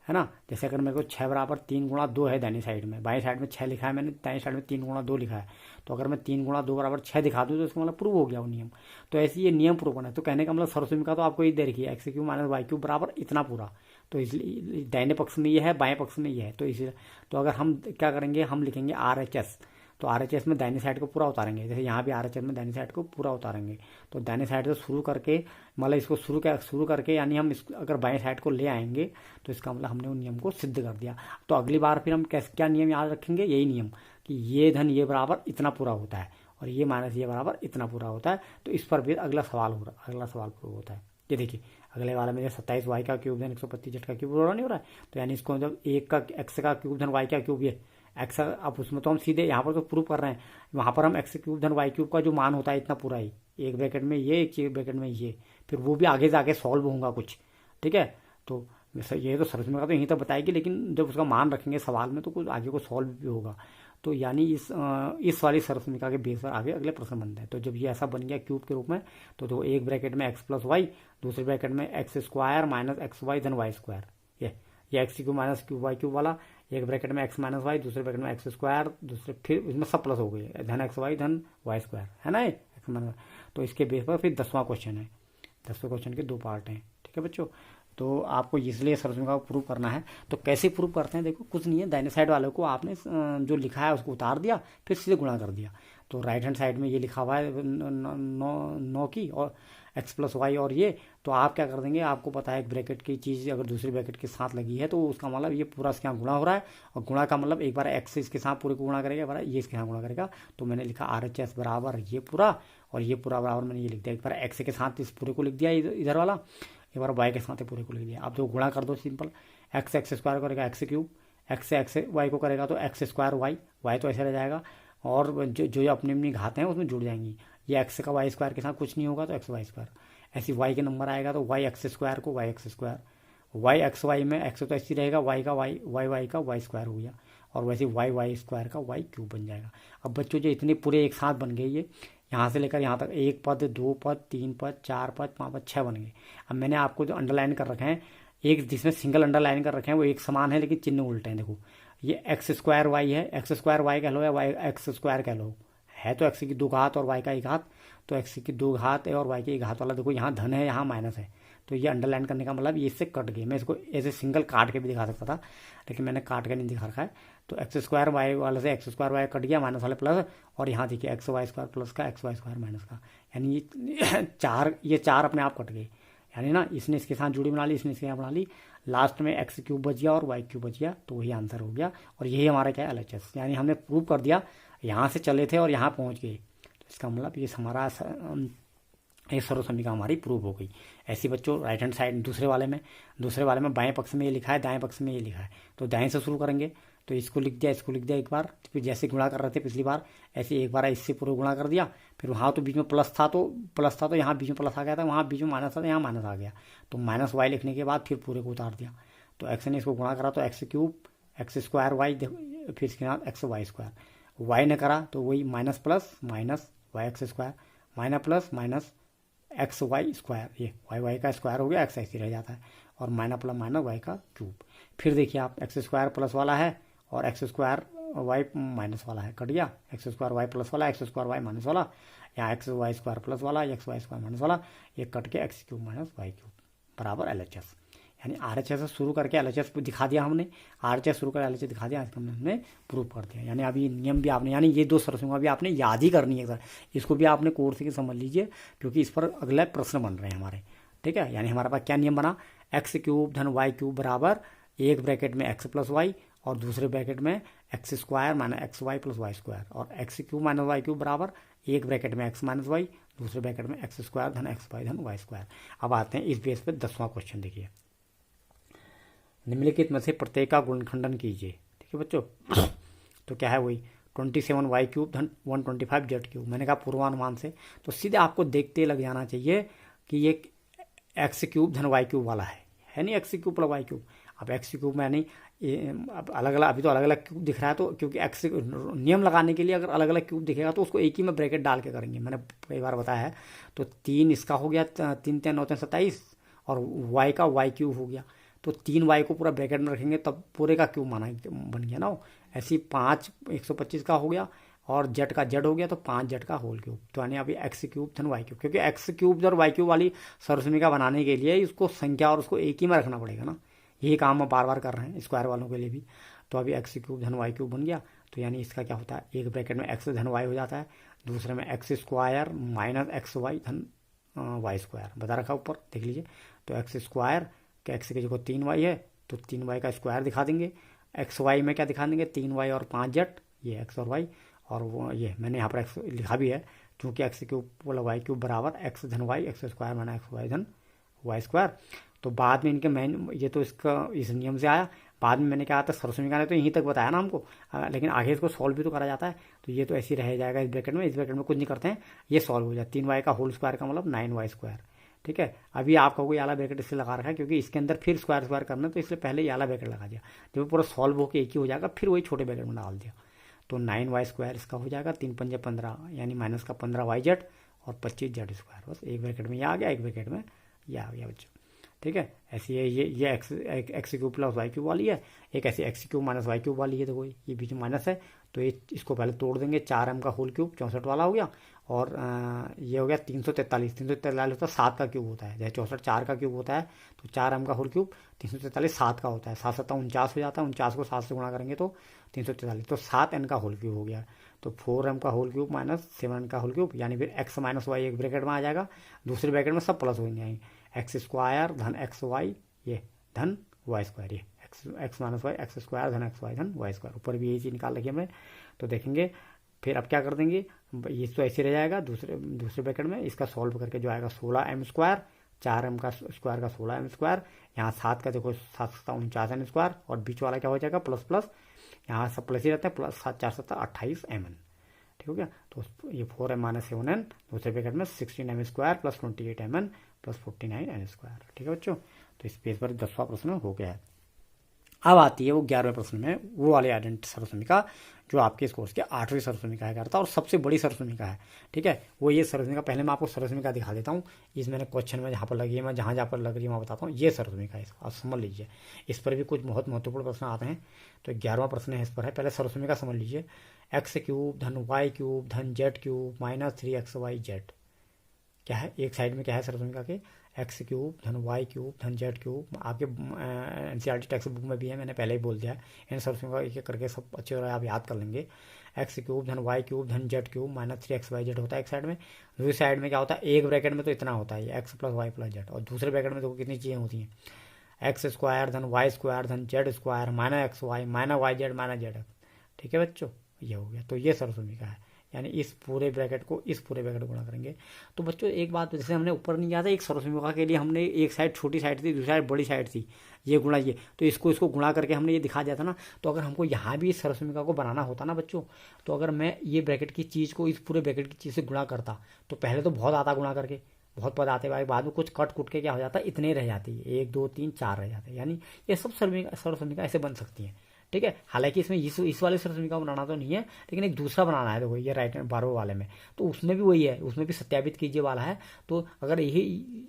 है ना। जैसे अगर मेरे को 6 बराबर 3 गुणा 2 है दाहिनी साइड में, बाएं साइड में 6 लिखा है मैंने, दाएं साइड में 3 गुणा 2 लिखा है, तो अगर मैं 3 गुणा 2 बराबर 6 दिखा दूँ तो इसका मतलब प्रूव हो गया वो नियम। तो ऐसे ये नियम प्रूव होना है। तो कहने का मतलब सर्वसमीका तो आपको ये दे रखी है x cube minus y cube बराबर इतना पूरा, तो इसलिए दाहिने पक्ष में ये है, बाएं पक्ष में ये है, तो इसलिए तो अगर हम क्या करेंगे, हम लिखेंगे RHS, तो RHS में दाहिनी साइड को पूरा उतारेंगे, जैसे यहाँ भी RHS में दाहिनी साइड को पूरा उतारेंगे। तो दाहिनी साइड से शुरू करके मतलब इसको शुरू करके यानी हम इस अगर बाएं साइड को ले आएंगे तो इसका मतलब हमने उन नियम को सिद्ध कर दिया। तो अगली बार फिर हम क्या नियम याद रखेंगे, यही नियम कि ये धन ये बराबर इतना पूरा होता है और ये माइनस ये बराबर इतना पूरा होता है। तो इस पर भी अगला सवाल प्रूव होता है। ये देखिए अगले वाले में 27 वाई का क्यूब धन 125 जेड का क्यूब हो रहा नहीं हो रहा है, तो यानी इसको जब एक का एक्स का क्यूब धन वाई का क्यूब, ये एक्स अब उसमें तो हम सीधे यहाँ पर तो प्रूव कर रहे हैं, वहाँ पर हम एक्स क्यूब धन वाई क्यूब का जो मान होता है इतना पूरा ही, एक ब्रैकेट में ये एक ब्रैकेट में ये, फिर वो भी आगे जाके सॉल्व होगा कुछ, ठीक है। तो ये तो सर्वसमीका तो यहीं तक बताएगी, लेकिन जब उसका मान रखेंगे सवाल में तो कुछ आगे को सॉल्व भी होगा। तो यानी इस वाली सर्वसमीका के बेस पर आगे अगले प्रश्न बनते हैं। तो जब ये ऐसा बन गया क्यूब के रूप में, तो एक ब्रैकेट में एक्स प्लस वाई, दूसरे ब्रैकेट में x square minus x y धन वाई स्क्वायर, ये x cube minus cube y cube वाला, एक ब्रैकेट में एक्स माइनस वाई, दूसरे ब्रैकेट में एक्स स्क्वायर, दूसरे फिर इसमें सब प्लस हो गई धन एक्स वाई धन वाई स्क्वायर, है ना एक्स माइनस। तो इसके बेस पर फिर 10वां क्वेश्चन है, 10वें क्वेश्चन के 2 पार्ट हैं, ठीक है बच्चों। तो आपको इसलिए सर्वसमीका को प्रूव करना है। तो कैसे प्रूव करते हैं, देखो कुछ नहीं है, दाहिने साइड वाले को आपने जो लिखा है उसको उतार दिया, फिर सीधे गुणा कर दिया। तो राइट हैंड साइड में ये लिखा हुआ है 9 की और एक्स प्लस वाई और ये, तो आप क्या कर देंगे, आपको पता है एक ब्रैकेट की चीज़ अगर दूसरी ब्रैकेट के साथ लगी है तो उसका मतलब ये पूरा इसके यहाँ गुणा हो रहा है, और गुणा का मतलब एक बार एक्स इसके साथ पूरे को गुणा करेगा, बार ये इसके यहाँ गुणा करेगा। तो मैंने लिखा RHS बराबर ये पूरा और ये पूरा बराबर मैंने ये लिख दिया, एक बार एक्स के साथ इस पूरे को लिख दिया इधर वाला, एक बार वाई के साथ पूरे को लिख दिया। आप तो गुणा कर दो सिंपल, एक्स स्क्वायर करेगा एक्स क्यूब, एक्स वाई को करेगा तो एक्स स्क्वायर वाई तो ऐसे रह जाएगा, और जो अपनी अपनी घातें हैं उसमें जुड़ जाएंगी। ये एक्स का वाई स्क्वायर के साथ कुछ नहीं होगा तो एक्स वाई स्क्वायर, ऐसी वाई के नंबर आएगा तो वाई एक्स स्क्वायर को y x square, y x y में एक्स तो ऐसी रहेगा, वाई का वाई का वाई स्क्वायर हो गया, और वैसे वाई स्क्वायर का वाई क्यूब बन जाएगा। अब बच्चों जो इतने पूरे एक साथ बन गए, ये यहाँ से लेकर यहाँ तक 1 पद 2 पद 3 पद 4 पद 5 पद 6 बन गए। अब मैंने आपको जो अंडरलाइन कर रखे हैं, एक जिसमें सिंगल अंडरलाइन कर रखे हैं वो एक समान है लेकिन चिन्ह उल्टे हैं। देखो ये एक्स स्क्वायर वाई है, एक्स स्क्वायर वाई कह लो या वाई एक्स स्क्वायर कह लो, है तो एक्स की 2 घात और वाई का 1 घात, तो एक्स की 2 घात है और वाई की 1 घात वाला। देखो यहाँ धन है यहाँ माइनस है, तो ये अंडरलाइन करने का मतलब ये इससे कट गए। मैं इसको ऐसे सिंगल काट के भी दिखा सकता था लेकिन मैंने काट के नहीं दिखा रखा है। तो एक्स स्क्वायर वाई वाले से एक्स स्क्वायर वाई कट गया, माइनस वाले प्लस, और यहाँ देखिए एक्स वाई स्क्वायर प्लस का एक्स वाई स्क्वायर माइनस का, यानी ये चार अपने आप कट गए। यानी ना इसने इसके साथ जुड़ी बना ली, इसने इसके यहाँ बना ली, लास्ट में एक्स क्यूब बच गया और वाई क्यूब बच गया, तो वही आंसर हो गया। और यही हमारा क्या है LHS, यानी हमने प्रूव कर दिया, यहाँ से चले थे और यहाँ पहुँच गए, तो इसका मतलब ये हमारा एक सर्वसमीका हमारी प्रूव हो गई। ऐसी बच्चों राइट हैंड साइड दूसरे वाले में बाएं पक्ष में ये लिखा है, दाएं पक्ष में ये लिखा है, तो दाएं से शुरू करेंगे। तो इसको लिख दिया एक बार, फिर जैसे गुणा कर रहे थे पिछली बार ऐसे एक बार इससे पूरा गुणा कर दिया, फिर वहाँ तो बीच में प्लस था तो यहाँ बीच में प्लस आ गया था, वहाँ बीच में माइनस था तो यहाँ माइनस आ गया, तो माइनस वाई लिखने के बाद फिर पूरे को उतार दिया। तो एक्स ने इसको गुणा करा तो x cube x square y, फिर इसके बाद एक्स वाई स्क्वायर, वाई ने करा तो वही minus plus minus y x square minus plus minus x y square, ये वाई का स्क्वायर हो गया, एक्स ऐसे रह जाता है, और माइनस प्लस माइनस वाई का क्यूब। फिर देखिए आप एक्स स्क्वायर प्लस वाला है और एक्स स्क्वायर वाई माइनस वाला है, कट गया, एक्स स्क्वायर वाई प्लस वाला एक्स स्क्वायर वाई माइनस वाला, यहाँ एक्स वाई स्क्वायर प्लस वाला एक्स वाई स्क्वायर माइनस वाला, ये कट के x cube minus y cube बराबर LHS। यानी RHS से शुरू करके LHS दिखा दिया हमने, RHS शुरू कर LHS दिखा दिया, हमने प्रूव कर दिया। यानी अभी नियम भी आपने, यानी ये 2 सर्वसमीका भी आपने याद ही करनी है सर, इसको भी आपने कोर्स की समझ लीजिए क्योंकि इस पर अगले प्रश्न बन रहे हैं हमारे, ठीक है। यानी हमारे पास क्या नियम बना, एक्स क्यूब धन वाई क्यूब बराबर एक ब्रैकेट में एक्स प्लस वाई और दूसरे ब्रैकेट में x square minus x y plus y square, और x cube minus y cube बराबर एक ब्रैकेट में एक्स माइनस वाई, दूसरे ब्रैकेट में एक्स स्क्वायर धन एक्स वाई धन वाई स्क्वायर। अब आते हैं इस बेस पे 10वां क्वेश्चन, देखिए निम्नलिखित में से प्रत्येक का गुणनखंडन कीजिए, ठीक है बच्चों। तो क्या है वही, 27y³ धन 125z³। मैंने कहा पूर्वानुमान से, तो सीधे आपको देखते लग जाना चाहिए कि ये x³ धन y³ वाला है नहीं, x³ प्लस y³। अब x³ में नहीं, अब अलग अलग, अभी तो अलग अलग क्यूब दिख रहा है, तो क्योंकि x नियम लगाने के लिए अगर अलग अलग क्यूब दिखेगा तो उसको एक ही में ब्रैकेट डाल के करेंगे, मैंने कई बार बताया है। तो 3 इसका हो गया, 3 3 9 3 27, और y का y³ हो गया। तो 3y को पूरा ब्रैकेट में रखेंगे तब पूरे का क्यूब माना बन गया ना। ऐसी 5 125 का हो गया, और जेड का जेड हो गया, तो 5 जेड का होल क्यूब। तो यानी अभी x³ धन y³, क्योंकि x³ और y³ वाली सर्वसमीका बनाने के लिए इसको संख्या और उसको एक ही में रखना पड़ेगा ना। यही काम हम बार बार कर रहे हैं स्क्वायर वालों के लिए भी। तो अभी x³ धन y³ बन गया। तो यानी इसका क्या होता है, एक ब्रैकेट में x धन y हो जाता है, दूसरे में x² माइनस xy धन y²। बता रखा ऊपर, देख लीजिए। तो x² के x की जगह 3y है, तो 3y का स्क्वायर दिखा देंगे। xy में क्या दिखा देंगे, 3y और 5z, ये x और y। और वो ये मैंने यहाँ पर x लिखा भी है, क्योंकि x³ प्लस y³ बराबर x धन y x² माइनस xy धन y²। तो बाद में इनके मेन, ये तो इसका इस नियम से आया। बाद में मैंने क्या आता है, सर्वसमीका ने तो यहीं तक बताया ना हमको, लेकिन आगे इसको सॉल्व भी तो करा जाता है। तो ये तो ऐसे ही रह जाएगा इस ब्रैकेट में, इस ब्रैकेट में कुछ नहीं करते हैं, ये सॉल्व हो जाए। 3y का होल स्क्वायर का मतलब 9y²। ठीक है, अभी आप कहोगे आला ब्रैकेट इसलिए लगा रखा है क्योंकि इसके अंदर फिर स्क्वायर करना, तो इसलिए पहले आला ब्रैकेट लगा दिया। जब पूरा सॉल्व होकर एक ही हो जाएगा, फिर वही छोटे ब्रैकेट में डाल दिया। तो 9y² इसका हो जाएगा, 3 पंजे 15, यानी माइनस का 15yz और 25z²। बस एक ब्रैकेट में ये आ गया, एक ब्रैकेट में ये आ गया बच्चों। ठीक है, ऐसी है ये x³ प्लस y³ वाली है, एक ऐसी x³ माइनस y³ वाली है। देखो ये बीच में माइनस है, तो ये इसको पहले तोड़ देंगे। 4m का होल क्यूब 64 वाला हो गया, और ये हो गया 343। 343 होता है 7 का क्यूब होता है, जैसे 64 4 का क्यूब होता है, तो 4m का होल क्यूब 343 7 का होता है। 7 7 49 हो जाता है, 49 को 7 से गुणा करेंगे तो 343, तो 7n का होल क्यूब हो गया। तो 4m का होल क्यूब माइनस 7n का होल क्यूब, यानी फिर x माइनस वाई एक ब्रैकेट में आ जाएगा, दूसरे ब्रैकेट में सब प्लस हो जाएंगे। x² धन xy ये धन y², ये x माइनस वाई x² धन xy धन y²। ऊपर भी यही चीज निकाल रखी हमने। तो देखेंगे फिर अब क्या कर देंगे, ये तो ऐसे रह जाएगा दूसरे ब्रैकेट में। इसका सॉल्व करके जो आएगा 16m², 4m का स्क्वायर का 16m², यहाँ 7 का देखो 7 7 49n², और बीच वाला क्या हो जाएगा प्लस प्लस, यहाँ सब प्लस ही रहता है, प्लस 7 4 7 28mn। ठीक हो गया, तो ये 4m माइनस 7n, दूसरे ब्रैकेट में 16m² plus 28mn plus 49n²। ठीक है बच्चों, तो इस पेज पर 10वां प्रश्न हो गया है। अब आती है वो 11वें प्रश्न में, वो वाले आइडेंटिटी सर्वसमीका जो आपके इस कोर्स के 8वीं सर्वसमीका है करता है, और सबसे बड़ी सर्वसमीका है। ठीक है, वो ये सर्वसमीका, पहले मैं आपको सर्वसमीका दिखा देता हूँ। इस मैंने क्वेश्चन में जहाँ पर लगी है, मैं जहाँ पर लग रही है वहाँ बताता हूँ। ये सर्वसमीका है, आप समझ लीजिए। इस पर भी कुछ बहुत महत्वपूर्ण प्रश्न आते हैं। तो 11वां प्रश्न है इस पर है, पहले सर्वसमीका समझ लीजिए। x³ धन y³ धन z³ माइनस 3xyz। क्या है, एक साइड में क्या है सर्वसमीका के, x³ धन y³ धन z³। आपके NCERT टेक्स्ट बुक में भी है, मैंने पहले ही बोल दिया है। इन सर्वसमीका एक एक करके सब अच्छे तरह आप याद कर लेंगे। x³ धन y³ धन z³ माइनस 3xyz होता है एक साइड में। दूसरी साइड में क्या होता है, एक ब्रैकेट में तो इतना होता है x plus y plus z, और दूसरे ब्रैकेट में देखो कितनी चीज़ें होती हैं, x² धन y² धन z² minus xy minus yz minus zx। ठीक है बच्चों, ये हो गया। तो ये सर्वसमीका है, यानी इस पूरे ब्रैकेट को इस पूरे ब्रैकेट गुणा करेंगे। तो बच्चों एक बात, जैसे हमने ऊपर नहीं किया था, एक सर्वसमीका के लिए हमने एक साइड छोटी साइड थी, दूसरी साइड बड़ी साइड थी, ये गुणा ये, तो इसको गुणा करके हमने ये दिखा दिया था ना। तो अगर हमको यहाँ भी इस सर्वसमीका को बनाना होता ना बच्चों, तो अगर मैं ये ब्रैकेट की चीज़ को इस पूरे ब्रैकेट की चीज़ से गुणा करता, तो पहले तो बहुत आता गुणा करके, बहुत पद आते भाई, बाद में कुछ कट कुट के क्या हो जाता है, इतने रह जाती है, 1 2 3 4 रह जाते हैं। यानी ये सब सर्वसमीका ऐसे बन सकती हैं। ठीक है, हालांकि इसमें इस वाले सर्वसमीका को बनाना तो नहीं है, लेकिन एक दूसरा बनाना है। देखो ये राइट हैंड 12 वाले में, तो उसमें भी वही है, उसमें भी सत्यापित कीजिए वाला है। तो अगर यही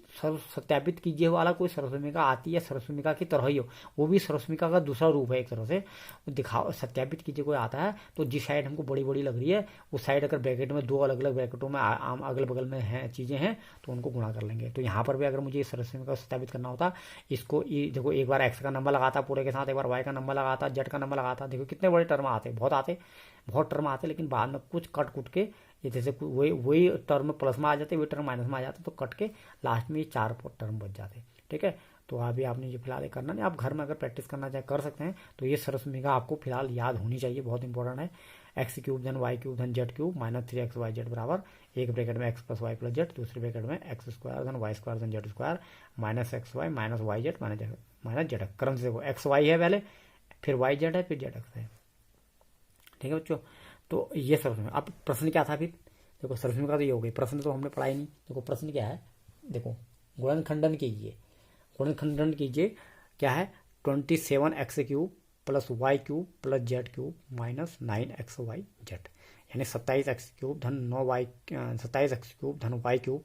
सत्यापित कीजिए वाला कोई सर्वसमीका आती है सर्वसमीका की तरह ही हो, वो भी सर्वसमीका का दूसरा रूप है एक तरह से, दिखाओ सत्यापित कीजिए कोई आता है, तो जिस साइड हमको बड़ी बड़ी लग रही है उस साइड अगर ब्रैकेट में 2 अलग अलग ब्रैकेटों में अगल बगल में है चीज़ें हैं, तो उनको गुणा कर लेंगे। तो यहाँ पर भी अगर मुझे इस सर्वसमीका सत्यापित करना होता, इसको देखो एक बार x का नंबर लगाता पूरे के साथ, एक बार y का नंबर लगाता, z का नंबर लगाता, देखो कितने बड़े टर्म आते, बहुत टर्म आते, लेकिन बाद में कुछ कट कुट के, ये जैसे वही टर्म प्लस में आ जाते, वही टर्म माइनस में आ जाते, तो कट के लास्ट में ये 4 टर्म बच जाते। ठीक है, तो अभी आपने ये फिलहाल करना नहीं, आप घर में अगर प्रैक्टिस करना चाहे कर सकते हैं। तो ये सर्वसमीका आपको फिलहाल याद होनी चाहिए, बहुत इंपॉर्टेंट है। x³ धन y³ धन z³ माइनस 3xyz बराबर, एक ब्रैकेट में x plus y plus z, दूसरे ब्रैकेट में x² धन y² धन z² minus xy minus yz minus z। क्रम से देखो xy है पहले, फिर yz है, फिर zx है। ठीक है बच्चों, तो ये सर्वसमीकरण। अब प्रश्न क्या था फिर, देखो सर्वसमीकरण तो ये हो गई, प्रश्न तो हमने पढ़ा ही नहीं। देखो प्रश्न क्या है, देखो गुणनखंडन कीजिए, गुणनखंडन कीजिए क्या है, 27x³ plus y³ plus z³ minus 9xyz, यानी 27x³ धन 9y, 27x³ धन y³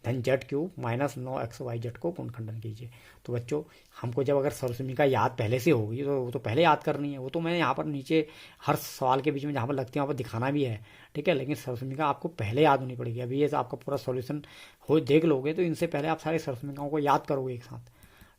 धन z³ माइनस 9xyz को गुणनखंडन कीजिए। तो बच्चों हमको जब अगर सर्वसमीकरण याद पहले से होगी तो वो तो पहले याद करनी है, वो तो मैंने यहाँ पर नीचे हर सवाल के बीच में जहाँ पर लगती है वहाँ पर दिखाना भी है, ठीक है। लेकिन सर्वसमीकरण आपको पहले याद होनी पड़ेगी। अभी ये आपका पूरा सॉल्यूशन हो देख लोगे तो इनसे पहले आप सारे सर्वसमीकरणों को याद करोगे एक साथ,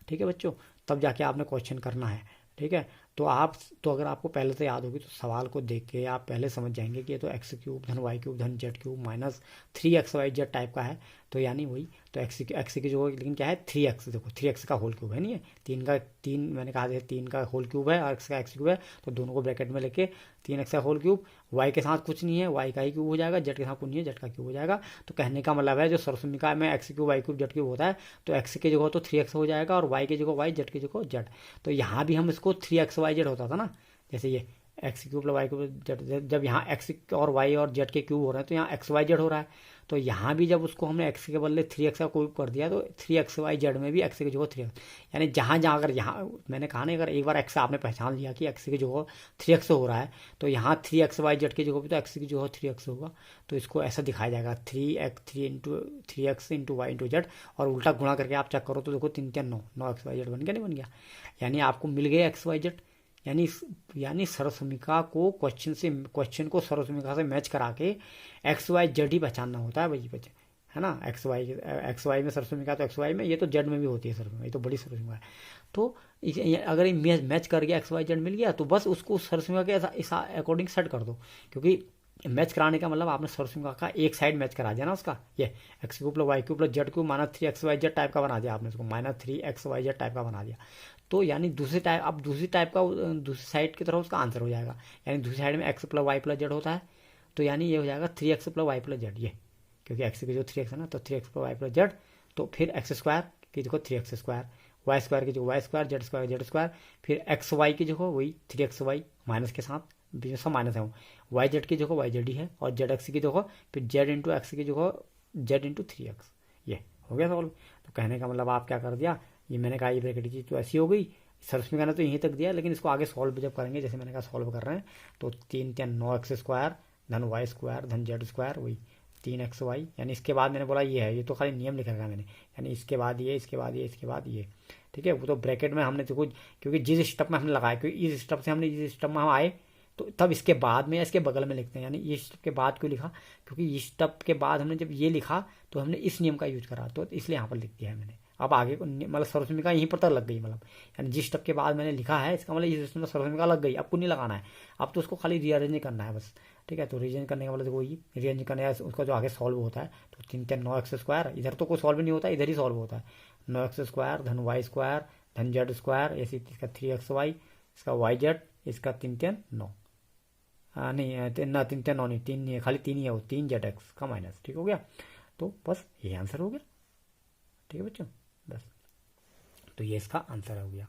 ठीक है बच्चों, तब जाके आपने क्वेश्चन करना है, ठीक है। तो अगर आपको पहले से याद होगी तो सवाल को देख के आप पहले समझ जाएंगे कि ये तो x³ धन y³ धन z³ माइनस 3xyz टाइप का है, तो यानी वही तो x की जो, लेकिन क्या है 3x, देखो 3x का होल क्यूब है, नहीं है 3 मैंने कहा था 3 का होल क्यूब है और x का x³ है, तो दोनों को ब्रैकेट में लेके 3x का होल क्यूब, y के साथ कुछ नहीं है y का ही क्यूब हो जाएगा, z के साथ कुछ नहीं है z का क्यूब हो जाएगा। तो कहने का मतलब है जो सर्वसमीकरण में x³ y³ z³ होता है तो x की जगह तो 3x हो जाएगा और y की जगह y, z की जगह z। तो यहाँ भी हम इसको 3xyz होता था ना, जैसे ये x³ प्लस y³, जब यहाँ x और y और z के क्यूब हो रहे हैं तो यहाँ xyz हो रहा है। तो यहाँ भी जब उसको हमने x के बदले 3x का क्यूब कर दिया तो 3xyz में भी x की जगह 3x, यानी जहाँ जहाँ अगर यहाँ मैंने कहा ना अगर एक बार x आपने पहचान लिया कि x की जगह 3x हो रहा है तो यहाँ 3xyz की जगह भी तो x की जगह 3x होगा। तो इसको ऐसा दिखाया जाएगा 3x into y into z, और उल्टा गुणा करके आप चेक करो तो देखो 3 3 9 9xyz बन गया, नहीं बन गया, यानी आपको मिल गया xyz। यानी सर्वसमीकरण को क्वेश्चन को सर्वसमीकरण से मैच करा के XYZ ही पहचानना होता है भाई बच्चे, है ना। XY में सर्वसमीकरण तो XY में, ये तो Z में भी होती है सर्वसमीकरण, ये तो बड़ी सर्वसमीकरण है। तो अगर ये मैच कर गया XYZ मिल गया तो बस उसको सर्वसमीकरण के ऐसा अकॉर्डिंग सेट कर दो, क्योंकि मैच कराने का मतलब आपने सर्वसमीकरण का एक साइड मैच करा दिया ना उसका, ये x³ plus y³ plus z³ minus 3xyz type का बना दिया आपने उसको, माइनस 3xyz टाइप का बना दिया। तो यानी दूसरी टाइप का दूसरी साइड की तरफ उसका आंसर हो जाएगा, यानी दूसरी साइड में x plus y plus z होता है तो यानी ये हो जाएगा 3x plus y plus z, ये क्योंकि x की जो 3x है ना, तो 3x plus y plus z, तो फिर x² की जगह 3x², y² की जगह y², z², फिर xy की जगह वही 3xy माइनस के साथ सब माइनस है, yz की जगह yz है और zx की जगह फिर z इंटू एक्स की जगह z इंटू 3x, ये हो गया सॉल्व। तो कहने का मतलब आप क्या कर दिया, ये मैंने कहा ये ब्रैकेट चीज तो ऐसी हो गई, सर्वसमीकरण तो यहीं तक दिया, लेकिन इसको आगे सॉल्व जब करेंगे जैसे मैंने कहा सॉल्व कर रहे हैं तो 3 3 9x² धन y² धन z², वही 3xy, यानी इसके बाद मैंने बोला ये है, ये तो खाली नियम लिखा था मैंने, यानी इसके बाद ये, इसके बाद ये, इसके बाद ये, ठीक है। वो तो ब्रैकेट में हमने देखो, क्योंकि जिस स्टेप में हमने लगाया, क्योंकि इस स्टेप से हमने इस स्टेप में हम आए तो तब इसके बाद में या इसके बगल में लिखते हैं, यानी ये स्टेप के बाद क्यों लिखा, क्योंकि इस स्टेप के बाद हमने जब ये लिखा तो हमने इस नियम का यूज करा, तो इसलिए यहाँ पर लिख दिया है मैंने। अब आगे को मतलब सर्वसमीकरण यहीं पर तक लग गई, मतलब यानी जिस स्टेप के बाद मैंने लिखा है इसका मतलब इस सर्वसमीकरण लग गई, आपको नहीं लगाना है, अब तो उसको खाली रीअरेंज करना है बस, ठीक है। तो रीअरेंज करने का मतलब देखो ये रीअरेंज करने का उसका जो आगे सॉल्व होता है तो 3 3 9x², इधर तो कोई सॉल्व नहीं होता, इधर ही सॉल्व होता है, 9x² धन y² धन z², ऐसे इसका 3xy, इसका yz, इसका 3 3 9 नहीं ना 3 3 9 नहीं, 3 नहीं है, खाली 3 ही है वो, 3zx का माइनस, ठीक हो गया। तो बस ये आंसर हो गया, ठीक है बच्चों, बस तो ये इसका आंसर हो गया,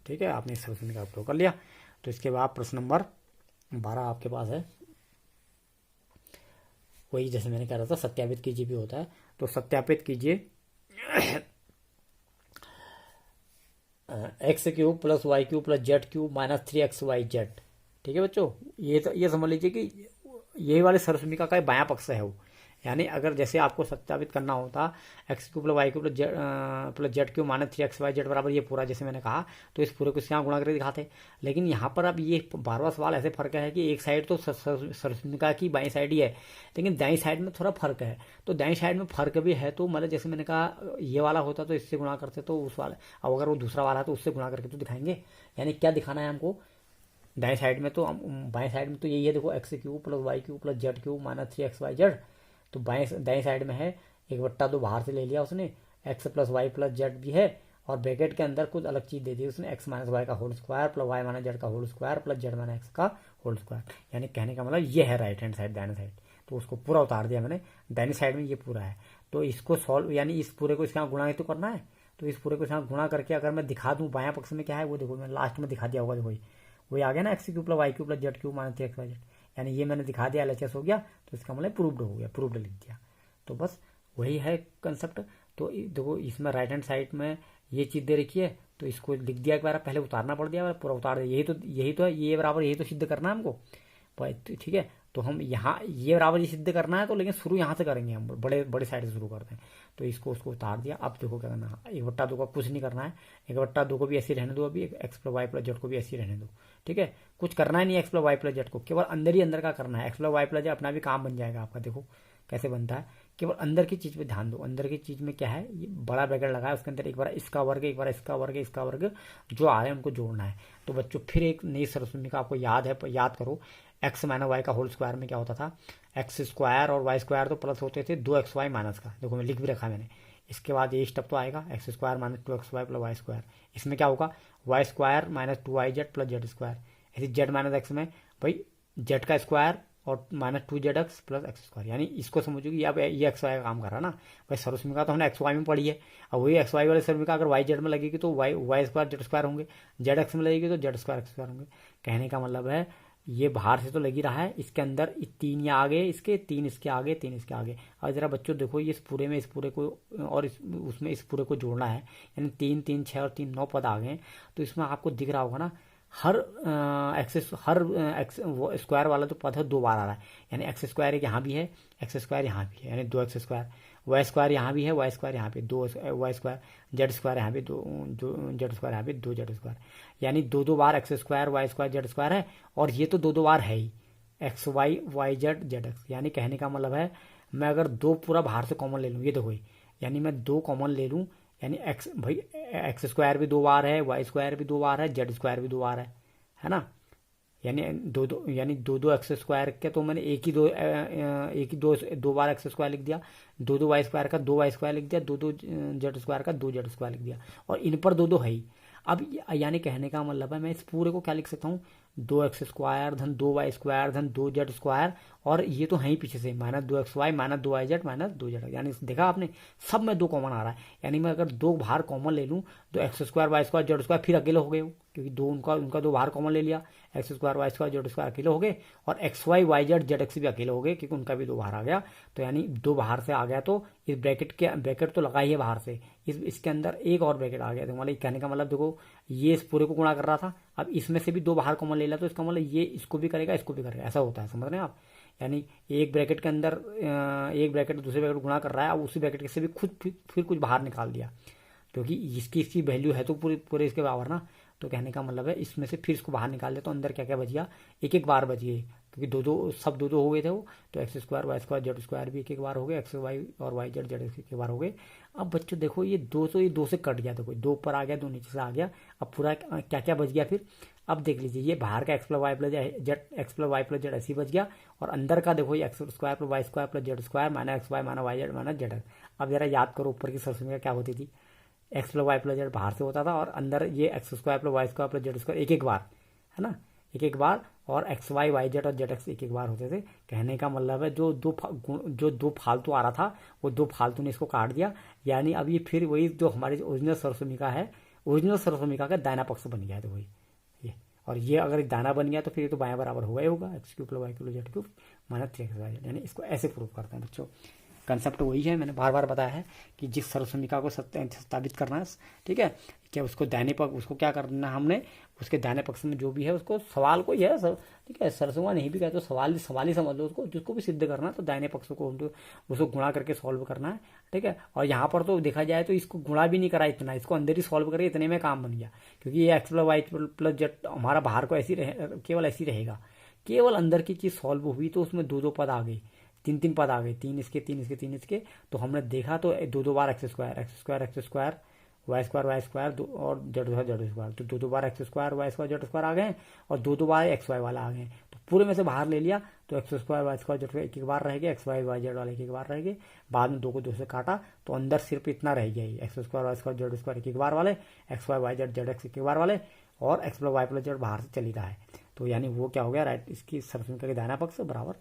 ठीक है। आपने इस सर्वसमीकरण का उपयोग कर लिया। तो इसके बाद प्रश्न नंबर 12 आपके पास है, वही जैसे मैंने कह रहा था सत्यापित कीजिए भी होता है, तो सत्यापित कीजिए x³ plus y³ plus z³ minus 3xyz, ठीक है बच्चों। ये समझ लीजिए कि यही वाले सर्वसमीकरण का बायां पक्ष है वो, यानी अगर जैसे आपको सत्यापित करना होता x³ plus y³ plus z³ minus 3xyz बराबर ये पूरा, जैसे मैंने कहा तो इस पूरे को इसके यहाँ गुणा करके दिखाते। लेकिन यहाँ पर अब ये 12वां सवाल ऐसे फर्क है कि एक साइड तो सर्वसमीकरण की बाईं साइड ही है, लेकिन दाईं साइड में थोड़ा फर्क है। तो दाईं साइड में फर्क भी है तो मतलब जैसे मैंने कहा ये वाला होता तो इससे गुणा करते तो उस वाला, अब अगर वो दूसरा वाला है तो उससे गुणा करके तो दिखाएंगे। यानी क्या दिखाना है हमको, दाएं साइड में तो बाएं साइड में तो यही है, देखो x³ plus y³ plus z³ minus 3xyz, तो दाएं साइड में है 1/2 बाहर से ले लिया उसने, x plus y plus z भी है और ब्रैकेट के अंदर कुछ अलग चीज दे दी उसने, x माइनस वाई का whole square plus y minus z का whole square plus z minus x का होल स्क्वायर। यानी कहने का मतलब ये है राइट हैंड साइड, दाहिने साइड, तो उसको पूरा उतार दिया मैंने, दाहिनी साइड में ये पूरा है। तो इसको सॉल्व यानी इस पूरे को इसके यहाँ गुणा ही तो करना है, तो इस पूरे को इसके यहाँ गुणा करके अगर मैं दिखा दूँ बायां पक्ष में क्या है वो देखो, मैं लास्ट में दिखा दिया होगा, देखो वही आ गया ना x³ plus y³ plus z³ minus 3xyz, यानी ये मैंने दिखा दिया LHS हो गया, तो इसका मतलब प्रूव्ड हो गया, प्रूव्ड लिख दिया। तो बस वही है कंसेप्ट। तो देखो इसमें राइट हैंड साइड में ये चीज़ दे रखी है, तो इसको लिख दिया एक बार, पहले उतारना पड़ दिया, पूरा उतार दिया। यही तो है, ये बराबर यही तो सिद्ध करना है हमको, ठीक है। तो हम यहाँ ये बराबर ये सिद्ध करना है, तो लेकिन शुरू यहाँ से करेंगे हम, बड़े बड़े साइड से शुरू करते हैं। तो इसको उसको उतार दिया। अब देखो क्या करना है, 1/2 का कुछ नहीं करना है, 1/2 को भी ऐसे रहने दो, अभी x plus y plus z को भी ऐसे रहने दो, ठीक है। कुछ करना ही नहीं x plus y plus z को, केवल अंदर ही अंदर का करना है। X plus y plus z अपना भी काम बन जाएगा आपका। देखो कैसे बनता है, केवल अंदर की चीज़ पे ध्यान दो। अंदर की चीज़ में क्या है, ये बड़ा ब्रैकेट लगा है, उसके अंदर एक बार इसका वर्ग, एक बार इसका वर्ग, इसका वर्ग जो आ रहे हैं उनको जोड़ना है। तो बच्चों फिर एक नई सरस्वती का आपको याद है, याद करो, एक्स माइनस वाई का होल स्क्वायर में क्या होता था, एक्स स्क्वायर और वाई स्क्वायर तो प्लस होते थे 2xy माइनस का। देखो मैं लिख भी रखा मैंने। इसके बाद ये स्टेप तो आएगा, x square minus 2xy plus y square. इसमें क्या होगा, y square minus 2yz plus z square. ऐसे जेड माइनस एक्स में भाई जेड का स्क्वायर और minus 2zx plus x square. यानी इसको समझो कि अब ये एक्स वाई का काम कर रहा है ना भाई। सरस्वती तो हमने एक्स वाई में पढ़ी है, अब वही एक्स वाई वाले सरस्वती अगर वाई जेड में लगेगी तो वाई स्क्वायर जेड स्क्वायर होंगे, जेड एक्स में लगेगी तो जेड स्क्वायर एक्स स्क्वायर होंगे। कहने का मतलब है ये बाहर से तो लगी रहा है, इसके अंदर 3 या आगे इसके, 3 इसके आगे, 3 इसके आगे। और जरा बच्चों देखो ये इस पूरे में इस पूरे को और उसमें इस पूरे को जोड़ना है, यानी 3 3 6 और 3 9 पद आ गए। तो इसमें आपको दिख रहा होगा ना, हर एक्स स्क्वायर वाला जो पद है 2 बार आ रहा है। यानी एक्स स्क्वायर एक यहाँ भी है, एक्स स्क्वायर यहाँ भी है, यानी 2x स्क्वायर। वाई स्क्वायर यहाँ भी है, वाई स्क्वायर यहाँ पे 2 वाई स्क्वायर, जेड स्क्वायर यहाँ पे 2 जेड स्क्वायर यहाँ पे 2 जेड स्क्वायर। यानी 2 बार x square y square z square है, और ये तो 2 बार है ही, x y y z z x. यानी कहने का मतलब है मैं अगर 2 पूरा बाहर से कॉमन ले लूँ, ये देखो, यानी मैं 2 कॉमन ले लूँ, यानी एक्स भाई एक्स स्क्वायर भी 2 बार है, वाई स्क्वायर भी 2 बार है, जेड स्क्वायर भी 2 बार है ना। यानी दो एक्स स्क्वायर के तो मैंने एक ही दो बार एक्स स्क्वायर लिख दिया, 2 वाई स्क्वायर का 2 वाई स्क्वायर लिख दिया, 2 जेड स्क्वायर का 2 जेड स्क्वायर लिख दिया, और इन पर 2 है ही। अब यानी कहने का मतलब है मैं इस पूरे को क्या लिख सकता हूँ, 2x स्क्वायर धन 2y स्क्वायर धन 2 जेड स्क्वायर, और ये तो है ही पीछे से minus 2xy minus 2yz minus 2z। यानी देखा आपने, सब में 2 कॉमन आ रहा है। यानी मैं अगर 2 बाहर कॉमन ले लूँ तो x square y square z square फिर अकेले हो गए, क्योंकि उनका 2 बाहर कॉमन ले लिया, x square y square z square अकेले हो गए, और x y y z z x भी अकेले हो गए, क्योंकि उनका भी 2 बाहर आ गया। तो यानी 2 बाहर से आ गया, तो इस ब्रैकेट तो लगा ही है बाहर से, इसके अंदर एक और ब्रैकेट आ गया। तो मतलब कहने का मतलब देखो, ये इस पूरे को गुणा कर रहा था, अब इसमें से भी 2 बाहर कॉमन ले लिया, तो इसका मतलब ये इसको भी करेगा, इसको भी करेगा, ऐसा होता है, समझ रहे हैं आप। यानी एक ब्रैकेट के अंदर एक ब्रैकेट दूसरे ब्रैकेट गुणा कर रहा है, अब उसी ब्रैकेट से भी खुद फिर कुछ बाहर निकाल दिया, क्योंकि इसकी वैल्यू है तो पूरे इसके बराबर ना। तो कहने का मतलब है इसमें से फिर इसको बाहर निकाल दिया, तो अंदर क्या क्या बच गया, एक बार बच गए, क्योंकि सब दो हो गए थे वो। तो x square y square z square भी एक बार हो गए, एक्स वाई और वाई जेड जेड एक बार हो गए। अब बच्चों देखो ये 2 से कट गया, देखो 2 ऊपर आ गया, 2 नीचे से आ गया। अब पूरा क्या क्या बच गया फिर, अब देख लीजिए, ये बाहर का x plus y plus z, x plus y plus z ऐसे ही बच गया, और अंदर का देखो ये x square plus y square plus z square minus x y minus y z minus z. अब जरा याद करो ऊपर की सरस्वती क्या होती थी, x plus y plus z बाहर से होता था, और अंदर ये x square plus y square plus z square एक बार, है ना, एक बार, और एक्स वाई वाई जेड और जेड एक्स एक बार होते थे। कहने का मतलब है जो दो फालतू आ रहा था, वो 2 फालतू ने इसको काट दिया। यानी अब ये फिर वही जो हमारी ओरिजिनल सरस्वती है, ओरिजिनल सरस्वती का दायना पक्ष बन गया। तो वही ये, और ये अगर दाना बन गया तो फिर ये तो बायां बराबर होगा ही होगा, x cube plus y cube z cube minus 3x y z. यानी इसको ऐसे प्रूव करते हैं बच्चों। कंसेप्ट वही है, मैंने बार बार बताया है कि जिस सरस्वती को सत्यापित करना है, ठीक है, क्या उसको दाहिने पक्ष, उसको क्या करना है हमने, उसके दाहिने पक्ष में जो भी है उसको सवाल को यह है, ठीक है, सरसुआ नहीं भी कहते तो सवाल ही समझ लो उसको, जिसको भी सिद्ध करना है तो दाहिने पक्ष को उसको गुणा करके सॉल्व करना है, ठीक है। और यहाँ पर तो देखा जाए तो इसको गुणा भी नहीं करा इतना, इसको अंदर ही सॉल्व करके इतने में काम बन गया, क्योंकि ये x plus y plus z हमारा बाहर को केवल ऐसी रहेगा, केवल अंदर की चीज़ सॉल्व हुई तो उसमें 2 पद आ गए, 3 पद आ गए, 3 इसके 3 इसके 3 इसके। तो हमने देखा तो 2 बार एक्स स्क्वायर वाई स्क्वायर और जेड स्क्वायर, तो 2 बार x square y square z square आ गए, और 2 बार एक्स वाई वाला आ गए। तो पूरे में से बाहर ले लिया तो x square y square z square एक बार रह गया, एक्स वाई जेड वाला एक बार रह गए। बाद में 2 को 2 से काटा तो अंदर सिर्फ इतना रह गया, x square y square z square एक बार वाले, x y z z x एक बार वाले, और x plus y plus z बाहर से चली रहा है। तो यानी वो क्या हो गया, राइट, इसकी सरस्वती का दाहिना पक्ष बराबर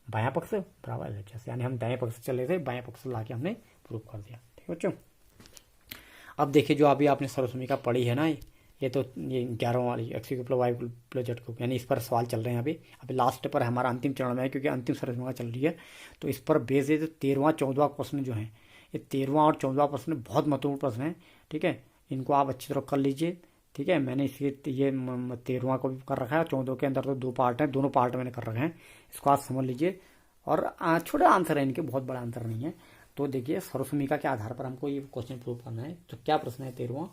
बायां पक्ष बराबर LHS। यानी हम दाएं पक्ष से चले थे, बाएं पक्ष से लाके हमने प्रूव कर दिया, ठीक है बच्चों। अब देखिए जो अभी आपने सरस्वती का पढ़ी है ना, ये तो ये 11वां वाली x cube plus y plus z cube, यानी इस पर सवाल चल रहे हैं अभी लास्ट पर हमारा अंतिम चरण में है, क्योंकि अंतिम सरसमीका चल रही है। तो इस पर बेस है। तो 13वां 14वां प्रश्न जो है, ये 13वां और 14वां प्रश्न बहुत महत्वपूर्ण प्रश्न है। ठीक है, इनको आप अच्छी तरह कर लीजिए। ठीक है, मैंने इसके ये 13वां को भी कर रखा है, 14 के अंदर तो 2 पार्ट हैं, दोनों पार्ट मैंने कर रखे हैं, इसको आप समझ लीजिए। और छोटे आंसर है इनके, बहुत बड़ा आंसर नहीं है। तो देखिए सर्वसमीका के आधार पर हमको ये क्वेश्चन प्रूव करना है। तो क्या प्रश्न है 13वां,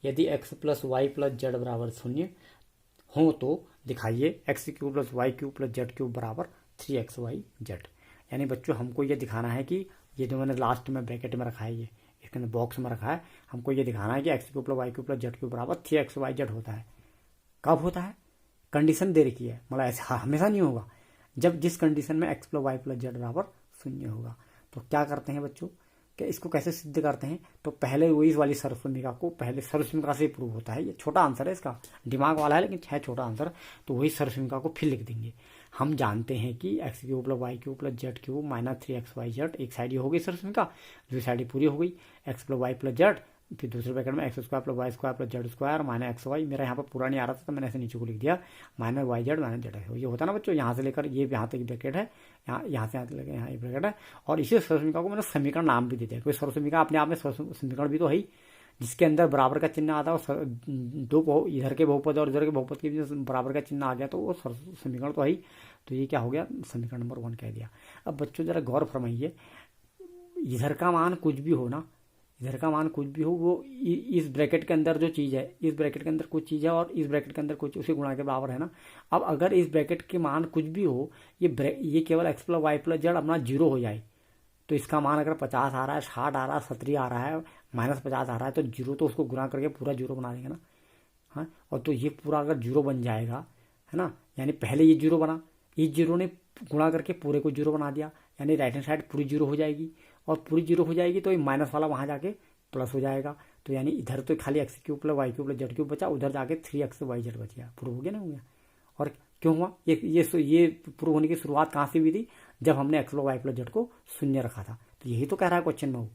यदि x plus y plus z बराबर 0 हो तो दिखाइए x cube plus y cube plus z cube बराबर 3xyz। यानी बच्चों हमको ये दिखाना है कि ये जो मैंने लास्ट में ब्रैकेट में रखा है, ये इसके अंदर बॉक्स में रखा है, हमको ये दिखाना है कि x cube plus y cube plus z cube बराबर 3xyz होता है। कब होता है? कंडीशन दे रखी है, मतलब ऐसा हमेशा नहीं होगा, जब जिस कंडीशन में x plus y plus z बराबर 0 होगा। तो क्या करते हैं बच्चों, कि इसको कैसे सिद्ध करते हैं? तो पहले वही वाली सर्वसमीका को, पहले सर्वसमीका से प्रूव होता है। ये छोटा आंसर है, इसका दिमाग वाला है लेकिन है छोटा आंसर। तो वही सर्वसमीका को फिर लिख देंगे। हम जानते हैं कि x cube plus y cube plus z cube minus 3xyz, एक साइड ये हो गई सर्वसमीका, दूसरी साइड पूरी हो गई x plus y plus z, फिर दूसरे ब्रैकेट में x square plus y square plus z square minus x y. मेरा यहाँ पर पूरा नहीं आ रहा था तो मैंने ऐसे नीचे को लिख दिया minus y z minus z. ये होता ना बच्चों, यहाँ से लेकर ये यहाँ तक ब्रैकेट है, यहाँ से लेकर यहाँ एक ब्रैकेट है। और इसी सर्वसमीका को मैंने समीकरण नाम भी दे दिया, क्योंकि सर्वसमीका अपने आप में समीकरण भी तो है ही, जिसके अंदर बराबर का चिन्ह आता है। और दो इधर के बहुपद और इधर के बहुपद के भी बराबर का चिन्ह आ गया तो वो समीकरण तो है ही। तो ये क्या हो गया, समीकरण नंबर 1 कह दिया। अब बच्चों जरा गौर फरमाइए, इधर का मान कुछ भी हो ना, इधर का मान कुछ भी हो, वो इस ब्रैकेट के अंदर जो चीज़ है, इस ब्रैकेट के अंदर कुछ चीज़ है और इस ब्रैकेट के अंदर कुछ, उसी गुणा के बराबर है ना। अब अगर इस ब्रैकेट के मान कुछ भी हो, ये केवल x plus y plus z अपना 0 हो जाए, तो इसका मान अगर 50 आ रहा है, 60 आ रहा है, 70 आ रहा है, -50 आ रहा है, तो 0 तो उसको गुणा करके पूरा 0 बना देंगे ना। हाँ, और तो ये पूरा अगर 0 बन जाएगा, है ना, यानी पहले ये 0 बना, इस 0 ने गुणा करके पूरे को 0 बना दिया, यानी राइट हैंड साइड पूरी 0 हो जाएगी। और पूरी 0 हो जाएगी तो ये माइनस वाला वहाँ जाके प्लस हो जाएगा। तो यानी इधर तो खाली x cube plus y cube plus z cube बचा, उधर जाके 3xyz बच गया। प्रूव हो गया ना, हो गया। और क्यों हुआ ये प्रूव होने की शुरुआत कहाँ से हुई थी? जब हमने x plus y plus z को 0 रखा था। तो यही तो कह रहा है क्वेश्चन में,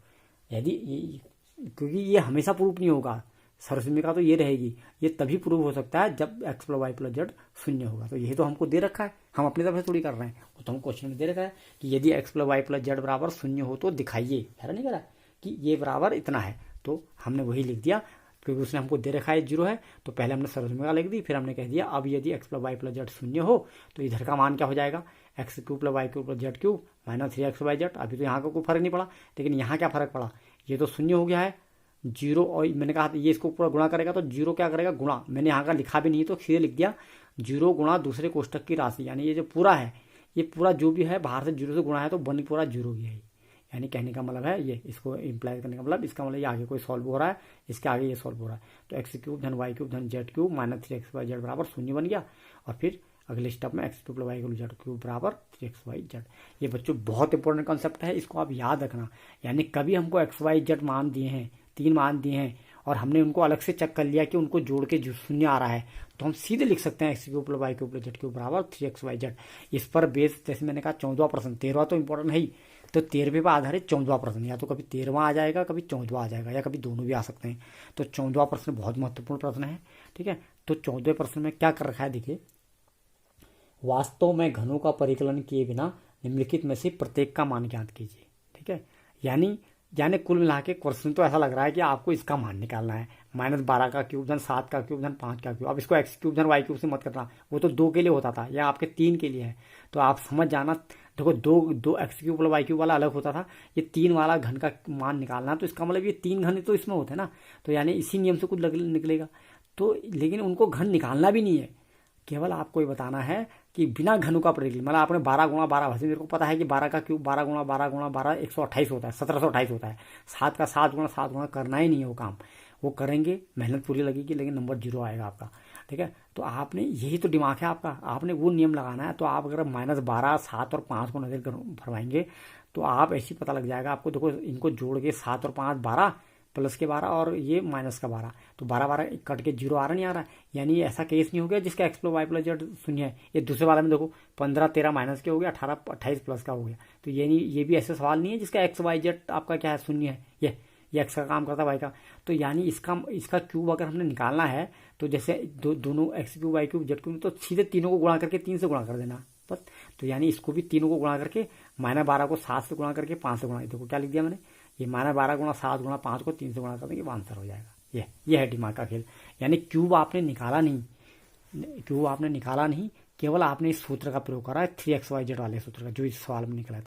यदि क्योंकि ये हमेशा प्रूफ नहीं होगा, सर्वसमीका तो ये रहेगी, ये तभी प्रूव हो सकता है जब x plus y plus z 0 होगा। तो यही तो हमको दे रखा है, हम अपनी तरफ से थोड़ी कर रहे हैं, वो तो हम क्वेश्चन में दे रखा है कि यदि x plus y plus z बराबर 0 हो तो दिखाइए। ऐसा नहीं करा कि ये बराबर इतना है, तो हमने वही लिख दिया क्योंकि उसने हमको दे रखा है 0 है। तो पहले हमने सर्वसमीका लिख दी, फिर हमने कह दिया अब यदि x plus y plus z 0 हो तो इधर का मान क्या हो जाएगा, x cube plus y cube plus z cube minus 3xyz। अभी तो यहाँ का कोई फर्क नहीं पड़ा, लेकिन यहाँ क्या फर्क पड़ा, ये तो 0 हो गया है 0, और मैंने कहा ये इसको पूरा गुणा करेगा तो 0 क्या करेगा, गुणा। मैंने यहाँ का लिखा भी नहीं तो सीधे लिख दिया 0 गुणा दूसरे कोष्टक की राशि, यानी ये जो पूरा है, ये पूरा जो भी है बाहर से 0 से गुणा है तो बन पूरा 0 गया है। यानी कहने का मतलब है ये, इसको इम्प्लाई करने का मतलब, इसका मतलब ये आगे कोई सॉल्व हो रहा है, इसके आगे ये सॉल्व हो रहा है। तो एक्स क्यूब धन वाई क्यूब धन जेड क्यूब माइनस 3xyz बराबर 0 बन गया। और फिर अगले स्टेप में x cube y cube z cube बराबर 3xyz। ये बच्चों बहुत इंपॉर्टेंट कॉन्सेप्ट है, इसको आप याद रखना। यानी कभी हमको xyz मान दिए हैं, 3 मान दिए हैं, और हमने उनको अलग से चेक कर लिया कि उनको जोड़ के जो 0 आ रहा है, तो हम सीधे लिख सकते हैं x cube plus y cube plus z cube बराबर 3xyz। इस पर बेस, जैसे मैंने कहा 14वां प्रश्न, 13वां तो इंपॉर्टेंट है ही, तो 13वें पर आधारित 14वां प्रश्न, या तो कभी 13वां आ जाएगा, कभी 14वां आ जाएगा, या कभी दोनों भी आ सकते हैं। तो 14वां प्रश्न बहुत महत्वपूर्ण प्रश्न है। ठीक है, तो 14वें प्रश्न में क्या कर रखा है, देखिए, वास्तव में घनों का परिकलन किए बिना निम्नलिखित में से प्रत्येक का मान ज्ञात कीजिए। ठीक है, यानी कुल मिला के क्वेश्चन तो ऐसा लग रहा है कि आपको इसका मान निकालना है, -12 का क्यूब धन 7 का क्यूब धन 5 का क्यूब। अब इसको एक्स क्यूब धन वाई क्यूब से मत करना, वो तो 2 के लिए होता था, या आपके 3 के लिए है। तो आप समझ जाना, देखो दो एक्स क्यूब वाला वाई क्यूब वाला अलग होता था, ये 3 वाला घन का मान निकालना, तो इसका मतलब ये 3 घन तो इसमें होते हैं ना, तो यानी इसी नियम से कुछ निकलेगा। तो लेकिन उनको घन निकालना भी नहीं है, केवल आपको ये बताना है कि बिना घनों का परिकलन, मतलब आपने 12 गुणा 12, वैसे मेरे को पता है कि 12 का क्यूब 12 गुणा 12 गुणा 12 128 होता है, 1728 होता है। 7 का 7 गुणा करना ही नहीं है वो काम, वो करेंगे, मेहनत पूरी लगेगी, लेकिन नंबर 0 आएगा आपका। ठीक है, तो आपने यही तो दिमाग है आपका, आपने वो नियम लगाना है। तो आप अगर -12, 7 और 5 को नजर फरमाएंगे तो आप ऐसे पता लग जाएगा आपको। देखो इनको जोड़ के 7 और 5 12 प्लस के 12 और ये माइनस का 12, तो 12 कट के 0 आ रहा नहीं आ रहा, यानी ऐसा केस नहीं हो गया जिसका x plus y plus z 0 है। ये दूसरे वाले में देखो 15 13 माइनस के हो गया, 18 28 प्लस का हो गया। तो ये भी ऐसे सवाल नहीं है जिसका एक्स वाई जेड आपका क्या है 0 है। ये एक्स का काम करता है वाई का। तो यानी इसका क्यूब अगर हमने निकालना है तो जैसे दोनों x cube y cube z cube, तो सीधे तीनों को गुणा करके 3 से गुणा कर देना बस। तो यानी इसको भी तीनों को गुणा करके -12 को 7 से गुणा करके 5 से गुणा, देखो क्या लिख दिया मैंने, ये -12 गुणा 7 गुणा 5 को 3 से गुणा कर देंगे, आंसर हो जाएगा। ये है दिमाग का खेल। यानी क्यूब आपने निकाला नहीं, केवल आपने इस सूत्र का प्रयोग करा है 3xyz वाले सूत्र का, जो इस सवाल में निकला है।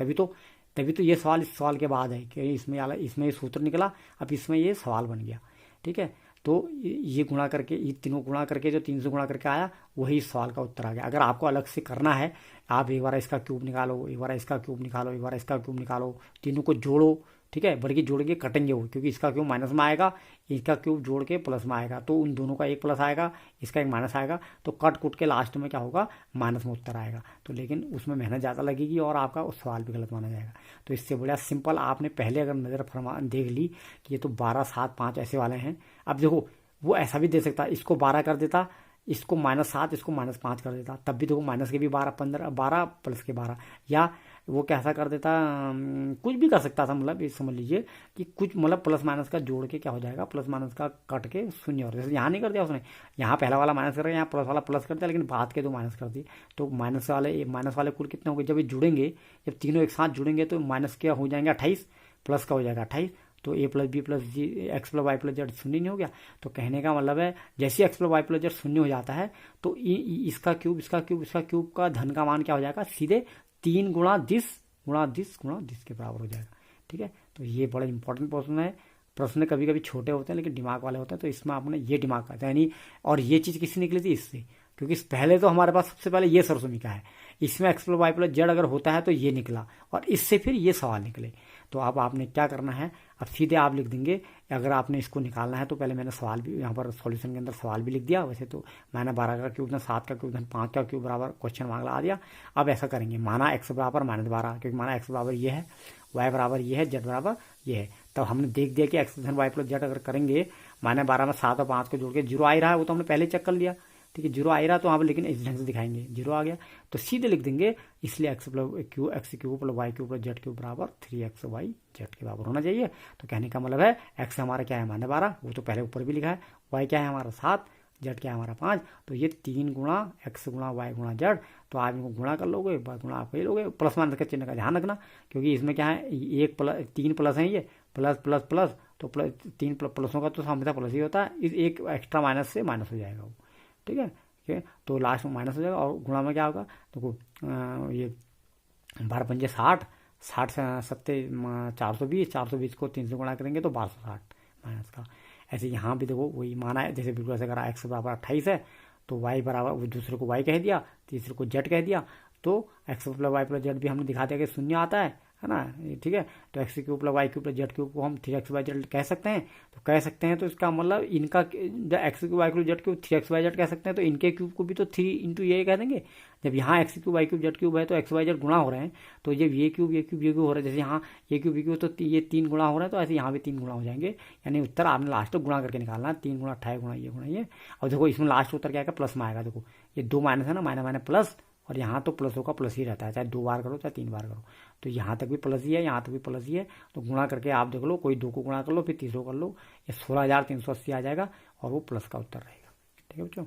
तभी तो ये सवाल इस सवाल के बाद है कि इसमें ये सूत्र निकला, अब इसमें ये सवाल बन गया। ठीक है, तो ये गुणा करके, ये तीनों गुणा करके जो 3 से गुणा करके आया वही इस सवाल का उत्तर आ गया। अगर आपको अलग से करना है, आप एक बार इसका क्यूब निकालो, एक बार इसका क्यूब निकालो, एक बार इसका क्यूब निकालो, तीनों को जोड़ो। ठीक है, बल्कि जोड़ के कटेंगे वो, क्योंकि इसका क्यूब माइनस में आएगा, इसका क्यूब जोड़ के प्लस में आएगा, तो उन दोनों का एक प्लस आएगा, इसका एक माइनस आएगा, तो कट कुट के लास्ट में क्या होगा, माइनस में उत्तर आएगा। तो लेकिन उसमें मेहनत ज़्यादा लगेगी और आपका उस सवाल भी गलत माना जाएगा। तो इससे बढ़िया सिंपल आपने पहले अगर नज़र देख ली कि ये तो 12, 7, 5 ऐसे वाले हैं। अब देखो वो ऐसा भी दे सकता, इसको 12 कर देता, इसको -7, इसको -5 कर देता, तब भी देखो माइनस के भी 12, 15, 12 प्लस के 12, या वो कैसा कर देता, कुछ भी कर सकता था। मतलब ये समझ लीजिए कि कुछ मतलब प्लस माइनस का जोड़ के क्या हो जाएगा, प्लस माइनस का कट के शून्य हो, जैसे यहाँ नहीं कर दिया उसने, यहाँ पहला वाला माइनस कर दिया, यहाँ प्लस वाला प्लस कर दिया, लेकिन बाद के 2 माइनस कर दिए। तो माइनस वाले कुल कितने होंगे, जब ये जुड़ेंगे, जब तीनों एक साथ जुड़ेंगे तो माइनस क्या हो जाएंगे 28, प्लस का हो जाएगा 28, तो a + b + g x + y + z शून्य नहीं हो गया। तो कहने का मतलब है जैसे x + y + z शून्य हो जाता है तो इसका क्यूब का धन का मान क्या हो जाएगा, सीधे 3 गुणा दिस के बराबर हो जाएगा। ठीक है, तो ये बड़ा इंपॉर्टेंट प्रश्न कभी कभी छोटे होते हैं लेकिन दिमाग वाले होते हैं, तो इसमें आपने ये दिमाग का यानी, और ये चीज़ किससे निकली थी, इससे, क्योंकि पहले तो हमारे पास सबसे पहले ये सरसोमिका है, इसमें x + y + z अगर होता है तो ये निकला, और इससे फिर ये सवाल निकले। तो अब आपने क्या करना है, अब सीधे आप लिख देंगे, अगर आपने इसको निकालना है तो पहले मैंने सवाल भी यहाँ पर सॉल्यूशन के अंदर सवाल भी लिख दिया। वैसे तो मैंने 12 का क्यूब, 7 का क्यूब, 5 का क्यूब बराबर क्वेश्चन मार्क लगा दिया। अब ऐसा करेंगे, माना x बराबर -12, क्योंकि माना x बराबर ये है, y बराबर ये है, z बराबर ये है। तब हमने देख दिया कि x y + z अगर करेंगे, -12 में 7 और 5 को जोड़ के 0 आ ही रहा है, वो तो हमने पहले चेक कर लिया। ठीक है, 0 आ ही रहा, तो आप लेकिन इस ढंग से दिखाएंगे 0 आ गया, तो सीधे लिख देंगे, इसलिए x cube + y cube + z cube बराबर 3xy z के बराबर होना चाहिए। तो कहने का मतलब है x हमारा क्या है, -12, वो तो पहले ऊपर भी लिखा है, y क्या है हमारा 7, z क्या है हमारा 5, तो ये 3 गुणा x गुणा y गुणा z। तो आप इनको गुणा कर लोगे, गुणा आप ही लोगे, प्लस माइनस का चिन्ह का ध्यान रखना, क्योंकि इसमें क्या है, 3 प्लस है, ये प्लस प्लस प्लस, तो 3 प्लसों का तो हमेशा प्लस ही होता है, इस एक एक्स्ट्रा माइनस से माइनस हो जाएगा वो। ठीक है, तो लास्ट में माइनस हो जाएगा, और गुणा में क्या होगा, तो ये 12 × 5 = 60, 60 से 7 420, 420 को 3 से गुणा करेंगे तो 1260 माइनस का। ऐसे यहाँ भी देखो वही माना है, जैसे बिल्कुल ऐसे करा, x बराबर 28 है तो y बराबर, वो दूसरे को y कह दिया, तीसरे को z कह दिया, तो x + y + z भी हमने दिखा दिया कि शून्य आता है ना। ठीक है, तो x cube + y cube + z cube को हम 3xy z कह सकते हैं, तो कह सकते हैं, तो इसका मतलब इनका x cube y cube z cube 3xy z कह सकते हैं, तो इनके क्यूब को भी तो 3 × ये कह देंगे। जब यहाँ x cube y cube z cube है तो x y z गुणा हो रहे हैं, तो जब ये क्यूब हो रहा है, जैसे यहाँ ये क्यूब तो ये 3 गुणा हो रहा है, तो ऐसे यहाँ भी 3 गुणा हो जाएंगे। यानी उत्तर आपने लास्ट में गुणा करके निकालना, 3 × 28 गुणा ये। और देखो इसमें लास्ट उत्तर क्या आएगा, प्लस में आएगा। देखो ये 2 माइनस है ना, माइनस प्लस, और यहाँ तो प्लसों का प्लस ही रहता है, चाहे 2 बार करो चाहे 3 बार करो, तो यहाँ तक भी प्लस ही है, यहाँ तक भी प्लस ही है। तो गुणा करके आप देख लो, कोई 2 को गुणा कर लो, फिर 300 कर लो, ये 16,380 आ जाएगा, और वो प्लस का उत्तर रहेगा। ठीक है बच्चों,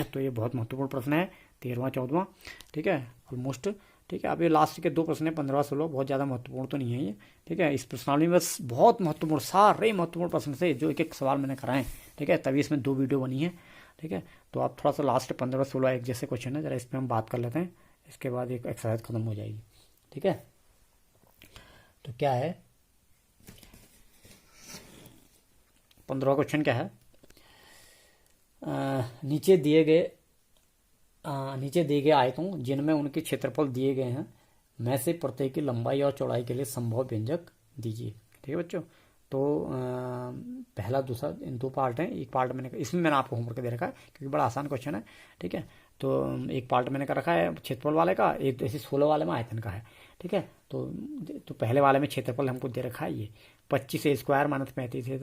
तो ये बहुत महत्वपूर्ण प्रश्न है, 13वां 14वां। ठीक है, ऑलमोस्ट। ठीक है, अब ये लास्ट के 2 प्रश्न है, 15वां 16, बहुत ज़्यादा महत्वपूर्ण तो नहीं है ये। ठीक है, इस प्रश्नावली में बस बहुत महत्वपूर्ण, सारे महत्वपूर्ण प्रश्न से जो एक सवाल मैंने कराए। ठीक है, तभी इसमें 2 वीडियो बनी है। ठीक है, तो आप थोड़ा सा लास्ट 15 16 एक जैसे क्वेश्चन है, जरा इस पर हम बात कर लेते हैं, इसके बाद एक एक्सरसाइज खत्म हो जाएगी। ठीक है, तो क्या है 15वां क्वेश्चन क्या है, नीचे दिए गए आयतों जिनमें उनके क्षेत्रफल दिए गए हैं में से प्रत्येक की लंबाई और चौड़ाई के लिए संभव व्यंजक दीजिए। ठीक है बच्चों, तो पहला दूसरा इन 2 पार्ट हैं। एक पार्ट इसमें मैंने आपको होमवर्क दे रखा है क्योंकि बड़ा आसान क्वेश्चन है। ठीक है, तो एक पार्ट मैंने कर रखा है क्षेत्रफल वाले का, एक जैसे 16 वाले में आयतन का है। ठीक है, तो पहले वाले में क्षेत्रफल हमको दे रखा है ये 25 स्क्वायर माइनस 35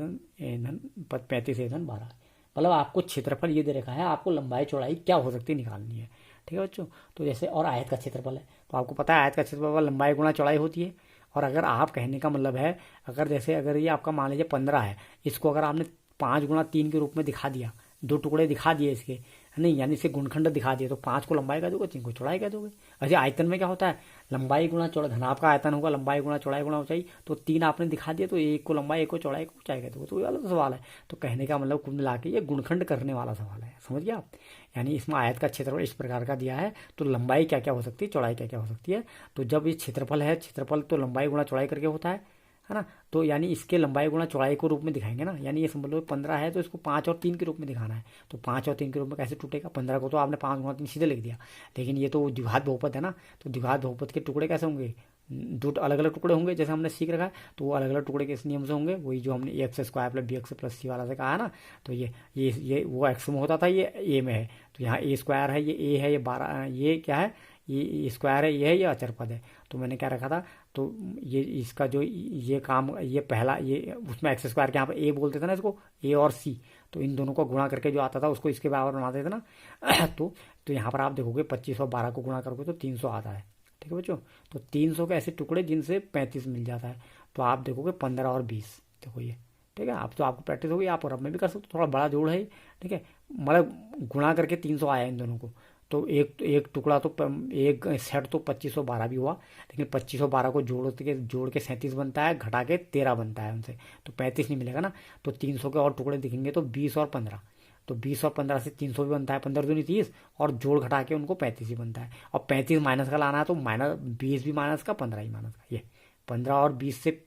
12। मतलब आपको क्षेत्रफल ये दे रखा है, आपको लंबाई चौड़ाई क्या हो सकती है निकालनी है। ठीक है बच्चों, तो जैसे और आयत का क्षेत्रफल है, तो आपको पता है आयत का क्षेत्रफल लंबाई गुणा चौड़ाई होती है, और अगर आप कहने का मतलब है, अगर जैसे अगर ये आपका मान लीजिए 15 है, इसको अगर आपने 5 × 3 के रूप में दिखा दिया, 2 टुकड़े दिखा दिए इसके, नहीं यानी इसे गुणखंड दिखा दिए, तो 5 को लंबाई कह दोगे, 3 को चौड़ाई कह दोगे। अच्छा आयतन में क्या होता है, लंबाई गुणा चौड़ाई, घनाभ का आयतन होगा लंबाई गुणा चौड़ाई गुणा ऊंचाई, तो 3 आपने दिखा दिया, तो 1 को लंबाई, 1 को चौड़ाई, 1 को ऊंचाई कह दोगे। तो ये वाला तो सवाल है। तो कहने का मतलब कुल मिला के ये गुणखंड करने वाला सवाल है, समझ गया आप। यानी इसमें आयत का क्षेत्रफल इस प्रकार का दिया है, तो लंबाई क्या क्या हो सकती है, चौड़ाई क्या क्या हो सकती है। तो जब ये क्षेत्रफल है, क्षेत्रफल तो लंबाई गुणा चौड़ाई करके होता है ना। तो यानी इसके लंबाई गुणा चौड़ाई को रूप में दिखाएंगे ना। यानी ये समझ लो 15 है, तो इसको 5 और 3 के रूप में दिखाना है। तो 5 और 3 के रूप में कैसे टूटेगा, 15 को तो आपने 5 × 3 सीधे लिख दिया, लेकिन ये तो द्विघात बहुपद है ना। तो द्विघात बहुपद के टुकड़े कैसे होंगे, 2 अलग अलग टुकड़े होंगे, जैसे हमने सीख रखा है। तो वो अलग अलग टुकड़े किस नियम से होंगे, वही जो हमने x² + bx + c वाला से कहा है ना। तो ये वो x में होता था, ये a में है। तो यहाँ a² है, ये a है, ये 12, ये क्या है, ये स्क्वायर है, ये है, ये अचर पद है। तो मैंने क्या रखा था, तो ये इसका जो ये काम, ये पहला, ये उसमें x² के यहाँ पर a बोलते थे ना इसको, a और c, तो इन दोनों को गुणा करके जो आता था उसको इसके बराबर बनाते थे ना। तो यहाँ पर आप देखोगे 25 और 12 को गुणा करोगे तो 300 आता है, ठीक है बच्चों। तो 300 के ऐसे टुकड़े जिनसे 35 मिल जाता है। तो आप देखोगे 15 और 20, देखो ये, ठीक है। आप तो आपको प्रैक्टिस होगी, आप और अब में भी कर सकते हो, थोड़ा बड़ा जोड़ है, ठीक है। मतलब गुणा करके 300 आया इन दोनों को। तो एक टुकड़ा तो एक सेट तो 2512 भी हुआ, लेकिन 2512 को जोड़ के 37 बनता है, घटा के 13 बनता है उनसे, तो 35 नहीं मिलेगा ना। तो 300 के और टुकड़े दिखेंगे तो 20 और 15, तो 20 और 15 से 300 भी बनता है, 15 दूनी 30, और जोड़ घटा के उनको 35 ही बनता है। और 35 माइनस का लाना है, तो -20 भी माइनस का, 15 ही माइनस का। ये 15 और 20 से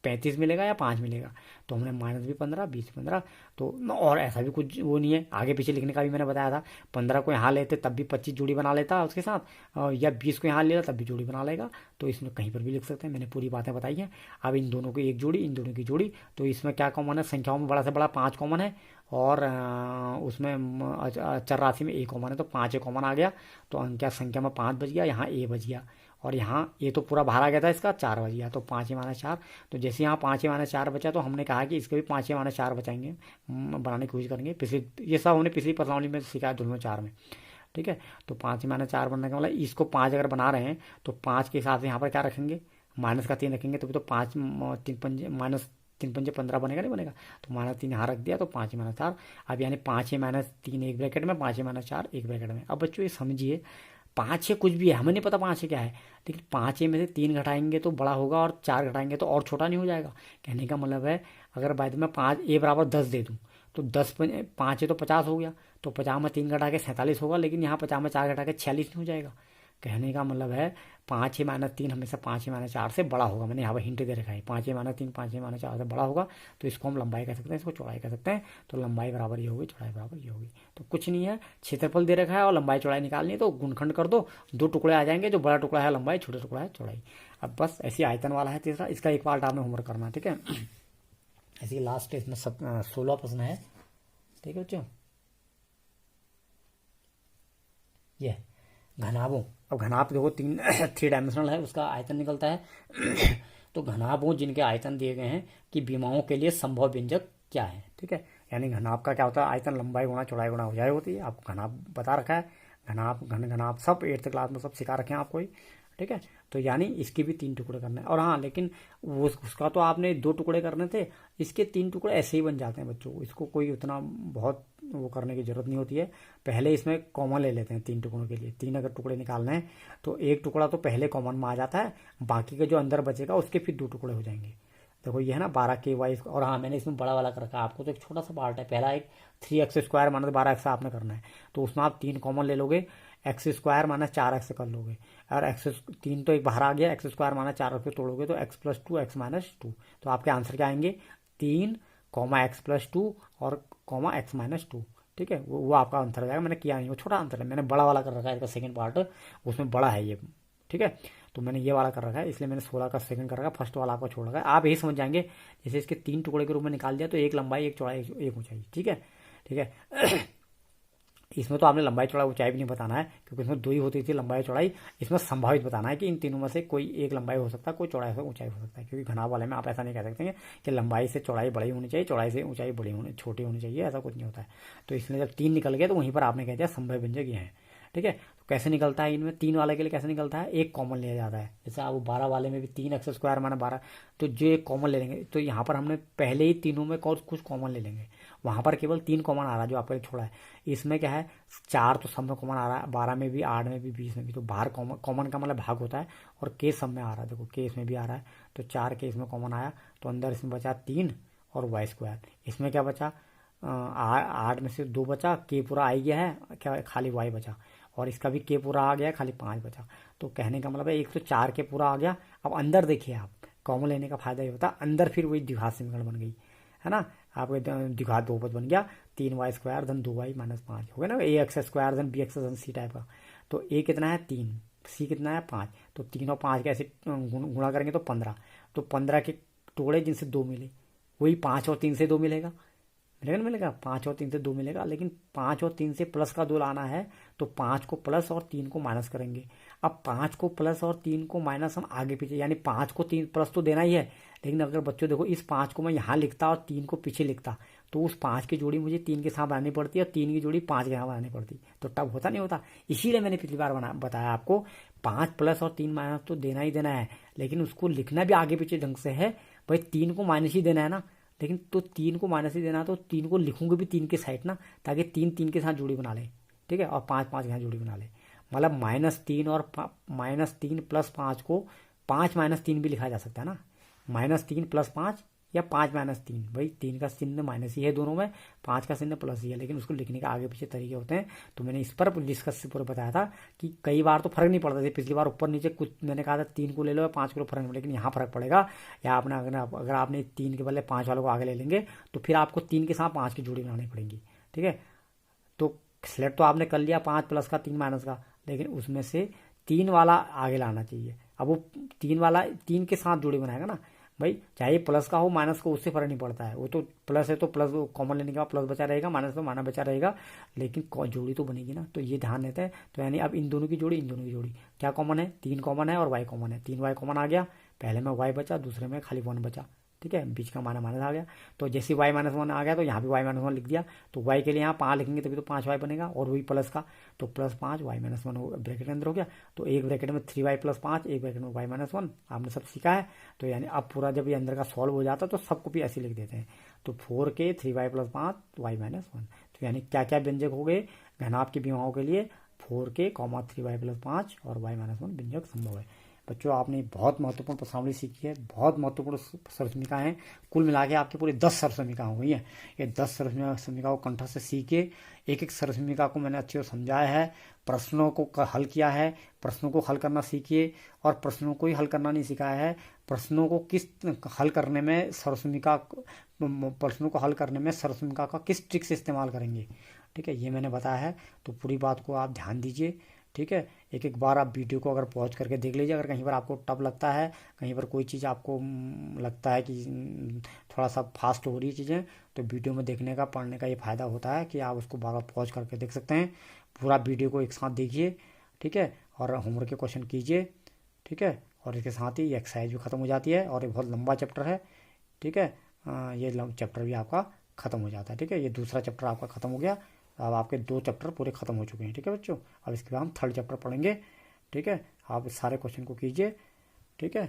35 मिलेगा या 5 मिलेगा, तो हमने माइनस भी 15, 20 15। तो और ऐसा भी कुछ वो नहीं है, आगे पीछे लिखने का भी मैंने बताया था। 15 को यहाँ लेते तब भी 25 जोड़ी बना लेता उसके साथ, या 20 को यहाँ ले लेता तब भी जोड़ी बना लेगा। तो इसमें कहीं पर भी लिख सकते हैं, मैंने पूरी बातें बताई हैं। अब इन दोनों की एक जोड़ी, इन दोनों की जोड़ी, तो इसमें क्या कॉमन है, संख्याओं में बड़ा से बड़ा 5 कॉमन है, और उसमें चर राशि में a कॉमन है, तो 5 कॉमन आ गया। तो अंक संख्या में 5 बच गया, यहाँ a बच गया, और यहाँ ये तो पूरा बाहर आ गया था, इसका 4 बच गया, तो 5a - 4। तो जैसे यहाँ 5a - 4 बचा, तो हमने कहा कि इसके भी 5a - 4 बचाएंगे, बनाने की कोशिश करेंगे। पिछली ये सब हमने पिछली प्रश्नावली में सिखाया, 2 में, ठीक है। तो 5a - 4 बनने का मतलब, इसको 5 अगर बना रहे हैं तो 5 के हिसाब से यहाँ पर क्या रखेंगे, माइनस का 3 रखेंगे, तो 5 3 पंजे -3 पंजे 15 बनेगा, नहीं बनेगा। तो -3 यहाँ रख दिया, तो 5a - 4। अब यानी 5a - 3 एक ब्रैकेट में, 5a - 4 एक ब्रैकेट में। अब बच्चों ये समझिए, 5 कुछ भी है, हमें नहीं पता 5 क्या है, लेकिन 5 में से 3 घटाएंगे तो बड़ा होगा, और 4 घटाएंगे तो और छोटा नहीं हो जाएगा। कहने का मतलब है, अगर बाद में 5 a = 10 दे दूँ, तो 5 तो 50 हो गया, तो 50 में 3 घटा के 47 होगा, लेकिन यहाँ 50 में 4 घटा के 46 नहीं हो जाएगा। कहने का मतलब है 5a - 3 हमेशा 5a - 4 से बड़ा होगा। मैंने यहाँ पर हिंट दे रखा है, 5a - 3 5a - 4 से बड़ा होगा, तो इसको हम लंबाई कह सकते हैं, इसको चौड़ाई कह सकते हैं। तो लंबाई बराबर ये होगी, चौड़ाई बराबर ये होगी। तो कुछ नहीं है, क्षेत्रफल दे रखा है और लंबाई चौड़ाई निकालनी है, तो गुणखंड कर दो, 2 टुकड़े आ जाएंगे, जो बड़ा टुकड़ा है लंबाई, छोटा टुकड़ा है चौड़ाई। अब बस ऐसी आयतन वाला है तीसरा, इसका एक पार्ट आपने होमवर्क करना है, ठीक है। ऐसी लास्ट इसमें 16 प्रश्न है, ठीक है बच्चों। ये घनाभों, अब घनाभ देखो 3 डायमेंशनल है, उसका आयतन निकलता है। तो घनाभों जिनके आयतन दिए गए हैं कि विमाओं के लिए संभव व्यंजक क्या है, ठीक है। यानी घनाभ का क्या होता है, आयतन लंबाई गुणा चौड़ाई गुणा ऊंचाई होती है। आपको घनाभ बता रखा है, घनाभ घनाभ सब 8th क्लास में सब सिखा रखे हैं आपको ही, ठीक है। तो यानी इसके भी 3 टुकड़े करने हैं। और हाँ, लेकिन वो उसका तो आपने 2 टुकड़े करने थे, इसके 3 टुकड़े ऐसे ही बन जाते हैं बच्चों, इसको कोई उतना बहुत वो करने की जरूरत नहीं होती है। पहले इसमें कॉमन ले लेते हैं 3 टुकड़ों के लिए। 3 अगर टुकड़े निकालने हैं तो एक टुकड़ा तो पहले कॉमन में आ जाता है, बाकी का जो अंदर बचेगा उसके फिर 2 टुकड़े हो जाएंगे। देखो ये है ना 12ky। और हाँ, मैंने इसमें बड़ा वाला कर रखा है, आपको तो एक छोटा सा पार्ट है, पहला एक 3x² - 12x आपने करना है, तो उसमें आप 3 कॉमन ले लोगे, x² - 4x कर लोगे, और x3 तो एक बाहर आ गया, x² - 4x को तोड़ोगे तो x + 2 x - 2। तो आपके आंसर क्या आएंगे, 3, x + 2 और x - 2, ठीक है। वो आपका आंसर हो जाएगा। मैंने किया नहीं, वो छोटा आंसर है, मैंने बड़ा वाला कर रखा है, इसका सेकंड पार्ट उसमें बड़ा है ये, ठीक है। तो मैंने ये वाला कर रखा है, इसलिए मैंने 16 का सेकंड कर रखा है, फर्स्ट वाला आपको छोड़ रखा है। आप यही समझ जाएंगे, जैसे इसके 3 टुकड़े के रूप में निकाल दिया, तो एक लंबाई, एक चौड़ाई, एक ऊंचाई, ठीक है, ठीक है। इसमें तो आपने लंबाई चौड़ाई ऊंचाई भी नहीं बताना है, क्योंकि इसमें 2 ही होती थी लंबाई चौड़ाई। इसमें संभावित बताना है कि इन तीनों में से कोई एक लंबाई हो सकता है, कोई चौड़ाई से ऊंचाई हो सकता है। क्योंकि घनाभ वाले में आप ऐसा नहीं कह सकते कि लंबाई से चौड़ाई बड़ी होनी चाहिए, चौड़ाई से ऊंचाई छोटी होनी चाहिए, ऐसा कुछ नहीं होता है। तो इसलिए जब 3 निकल गए तो वहीं पर आपने कह दिया संभव व्यंजक ये है, ठीक है। तो कैसे निकलता है इनमें, 3 वाले के लिए कैसे निकलता है, एक कॉमन लिया जाता है। जैसे आप 12 वाले में भी 3x² माना 12, तो जो एक कॉमन ले लेंगे, तो यहाँ पर हमने पहले ही तीनों में कुछ कॉमन ले लेंगे। वहाँ पर केवल 3 कॉमन आ रहा है जो आपके लिए छोड़ा है। इसमें क्या है, 4 तो सब में कॉमन आ रहा है, 12 में भी, 8 में भी, 20 में भी। तो बाहर कॉमन का मतलब भाग होता है, और के सब में आ रहा है। देखो के इसमें भी आ रहा है, तो 4 के इसमें कॉमन आया, तो अंदर इसमें बचा 3 और y²। इसमें क्या बचा, 8 में से 2 बचा, के पूरा आ गया है, क्या खाली y बचा, और इसका भी के पूरा आ गया, खाली 5 बचा। तो कहने का मतलब है, एक तो 4 के पूरा आ गया। अब अंदर देखिए आप, कॉमन लेने का फायदा ये होता है, अंदर फिर वही द्विघात समीकरण बन गई है ना, आपके द्विघात बहुपद बन गया, 3y² धन 2y माइनस 5 हो गया ना, ax² धन bx धन c टाइप का। तो a कितना है 3, c कितना है 5, तो 3 और 5 कैसे गुणा करेंगे तो 15, तो 15 के टोड़े जिनसे 2 मिले, वही 5 और 3 से 2 मिलेगा, मिलेगा ना, मिलेगा 5 और 3 से 2 मिलेगा। लेकिन 5 और 3 से प्लस का 2 लाना है, तो 5 को प्लस और 3 को माइनस करेंगे। अब 5 को प्लस और 3 को माइनस हम आगे पीछे, यानी 5 को 3 प्लस तो देना ही है, लेकिन अगर बच्चों देखो इस 5 को मैं यहाँ लिखता और 3 को पीछे लिखता, तो उस 5 की जोड़ी मुझे 3 के साथ बनानी पड़ती है, और 3 की जोड़ी 5 के साथ बनानी पड़ती, तो तब होता नहीं होता। इसीलिए मैंने पिछली बार बताया आपको, 5 प्लस और 3 माइनस तो देना ही देना है, लेकिन उसको लिखना भी आगे पीछे ढंग से है। भाई 3 को माइनस ही देना है ना, लेकिन तो 3 को माइनस ही देना है, तो 3 को लिखूंगे भी 3 के साइड ना, ताकि 3 के साथ जोड़ी बना ले, ठीक है, और 5 के साथ जोड़ी बना ले। मतलब -3 और -3 प्लस 5 को 5 - 3 भी लिखा जा सकता है ना, -3 प्लस 5 या 5 - 3। भाई 3 का चिन्ह माइनस ही है दोनों में, 5 का चिन्ह प्लस ही है, लेकिन उसको लिखने के आगे पीछे तरीके होते हैं। तो मैंने इस पर डिस्कस पूरा बताया था कि कई बार तो फर्क नहीं पड़ता था, पिछली बार ऊपर नीचे कुछ मैंने कहा था 3 को ले लो या 5 को लो, फर्क नहीं, लेकिन यहाँ फर्क पड़ेगा। या आपने अगर आपने 3 के बदले 5 वालों को आगे ले लेंगे, तो फिर आपको 3 के साथ 5 की जोड़ी बनानी पड़ेगी, ठीक है। तो सिलेक्ट तो आपने कर लिया 5 प्लस का 3 माइनस का, लेकिन उसमें से 3 वाला आगे लाना चाहिए। अब वो 3 वाला 3 के साथ जोड़ी बनाएगा ना, भाई चाहे प्लस का हो माइनस का, उससे फर्क नहीं पड़ता है। वो तो प्लस है तो प्लस कॉमन लेने के बाद प्लस बचा रहेगा, माइनस तो माइनस बचा रहेगा, लेकिन जोड़ी तो बनेगी ना, तो ये ध्यान देते हैं। तो यानी अब इन दोनों की जोड़ी, इन दोनों की जोड़ी क्या कॉमन है, 3 कॉमन है और y कॉमन है। 3y कॉमन आ गया, पहले में y बचा, दूसरे में खाली 1 बचा, ठीक है, बीच का माइनस आ गया। तो जैसे y -1 आ गया, तो यहाँ भी y -1 लिख दिया। तो y के लिए यहाँ 5 लिखेंगे तभी तो 5y बनेगा, और वही प्लस का, तो +5 y -1 ब्रैकेट के अंदर हो गया। तो एक ब्रैकेट में 3y + 5, एक ब्रैकेट में y -1, आपने सब सीखा है। तो यानी अब पूरा जब ये अंदर का सॉल्व हो जाता है, तो सबको भी ऐसे लिख देते हैं। तो 4k 3y + 5 y -1। तो यानी क्या क्या व्यंजक हो गए घनाभ की विमाओं के लिए, 4k, 3y + 5 और y -1 व्यंजक संभव है। बच्चों आपने बहुत महत्वपूर्ण प्रश्नावली सीखी है, बहुत महत्वपूर्ण सर्वसमीकाएं हैं। कुल मिला के आपकी पूरी 10 सर्वसमीका हो गई हैं। ये 10 सर्वसमीका को कंठस्थ से सीखे, एक एक सर्वसमीका को मैंने अच्छे से समझाया है, प्रश्नों को हल किया है, प्रश्नों को हल करना सीखिए, और प्रश्नों को ही हल करना नहीं सिखाया है, प्रश्नों को किस हल करने में सर्वसमीका, प्रश्नों को हल करने में सर्वसमीका का किस ट्रिक से इस्तेमाल करेंगे, ठीक है, ये मैंने बताया है। तो पूरी बात को आप ध्यान दीजिए, ठीक है। एक एक बार आप वीडियो को अगर पॉज करके देख लीजिए, अगर कहीं पर आपको टफ लगता है, कहीं पर कोई चीज़ आपको लगता है कि थोड़ा सा फास्ट हो रही है चीज़ें, तो वीडियो में देखने का, पढ़ने का ये फ़ायदा होता है कि आप उसको बार बार पॉज करके देख सकते हैं। पूरा वीडियो को एक साथ देखिए, ठीक है, और होमवर्क के क्वेश्चन कीजिए, ठीक है, और इसके साथ ही एक्सरसाइज भी ख़त्म हो जाती है। और ये बहुत लंबा चैप्टर है, ठीक है, ये चैप्टर भी आपका ख़त्म हो जाता है, ठीक है। ये दूसरा चैप्टर आपका ख़त्म हो गया, अब आपके 2 चैप्टर पूरे खत्म हो चुके हैं, ठीक है बच्चों। अब इसके बाद हम 3rd चैप्टर पढ़ेंगे, ठीक है। आप इस सारे क्वेश्चन को कीजिए, ठीक है।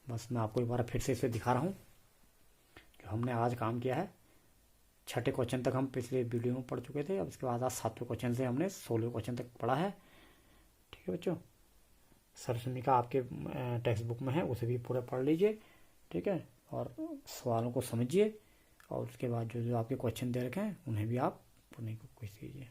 बस मैं आपको एक बार फिर से इसे दिखा रहा हूँ कि हमने आज काम किया है। 6ठे क्वेश्चन तक हम पिछले वीडियो में पढ़ चुके थे, अब इसके बाद आज 7वें क्वेश्चन से हमने 16वें क्वेश्चन तक पढ़ा है, ठीक है बच्चों। सर्वसमीका आपके टेक्स्ट बुक में है, उसे भी पूरा पढ़ लीजिए, ठीक है, और सवालों को समझिए, और उसके बाद जो जो आपके क्वेश्चन दे रखे हैं उन्हें भी आप पढ़ने की कोशिश कीजिए।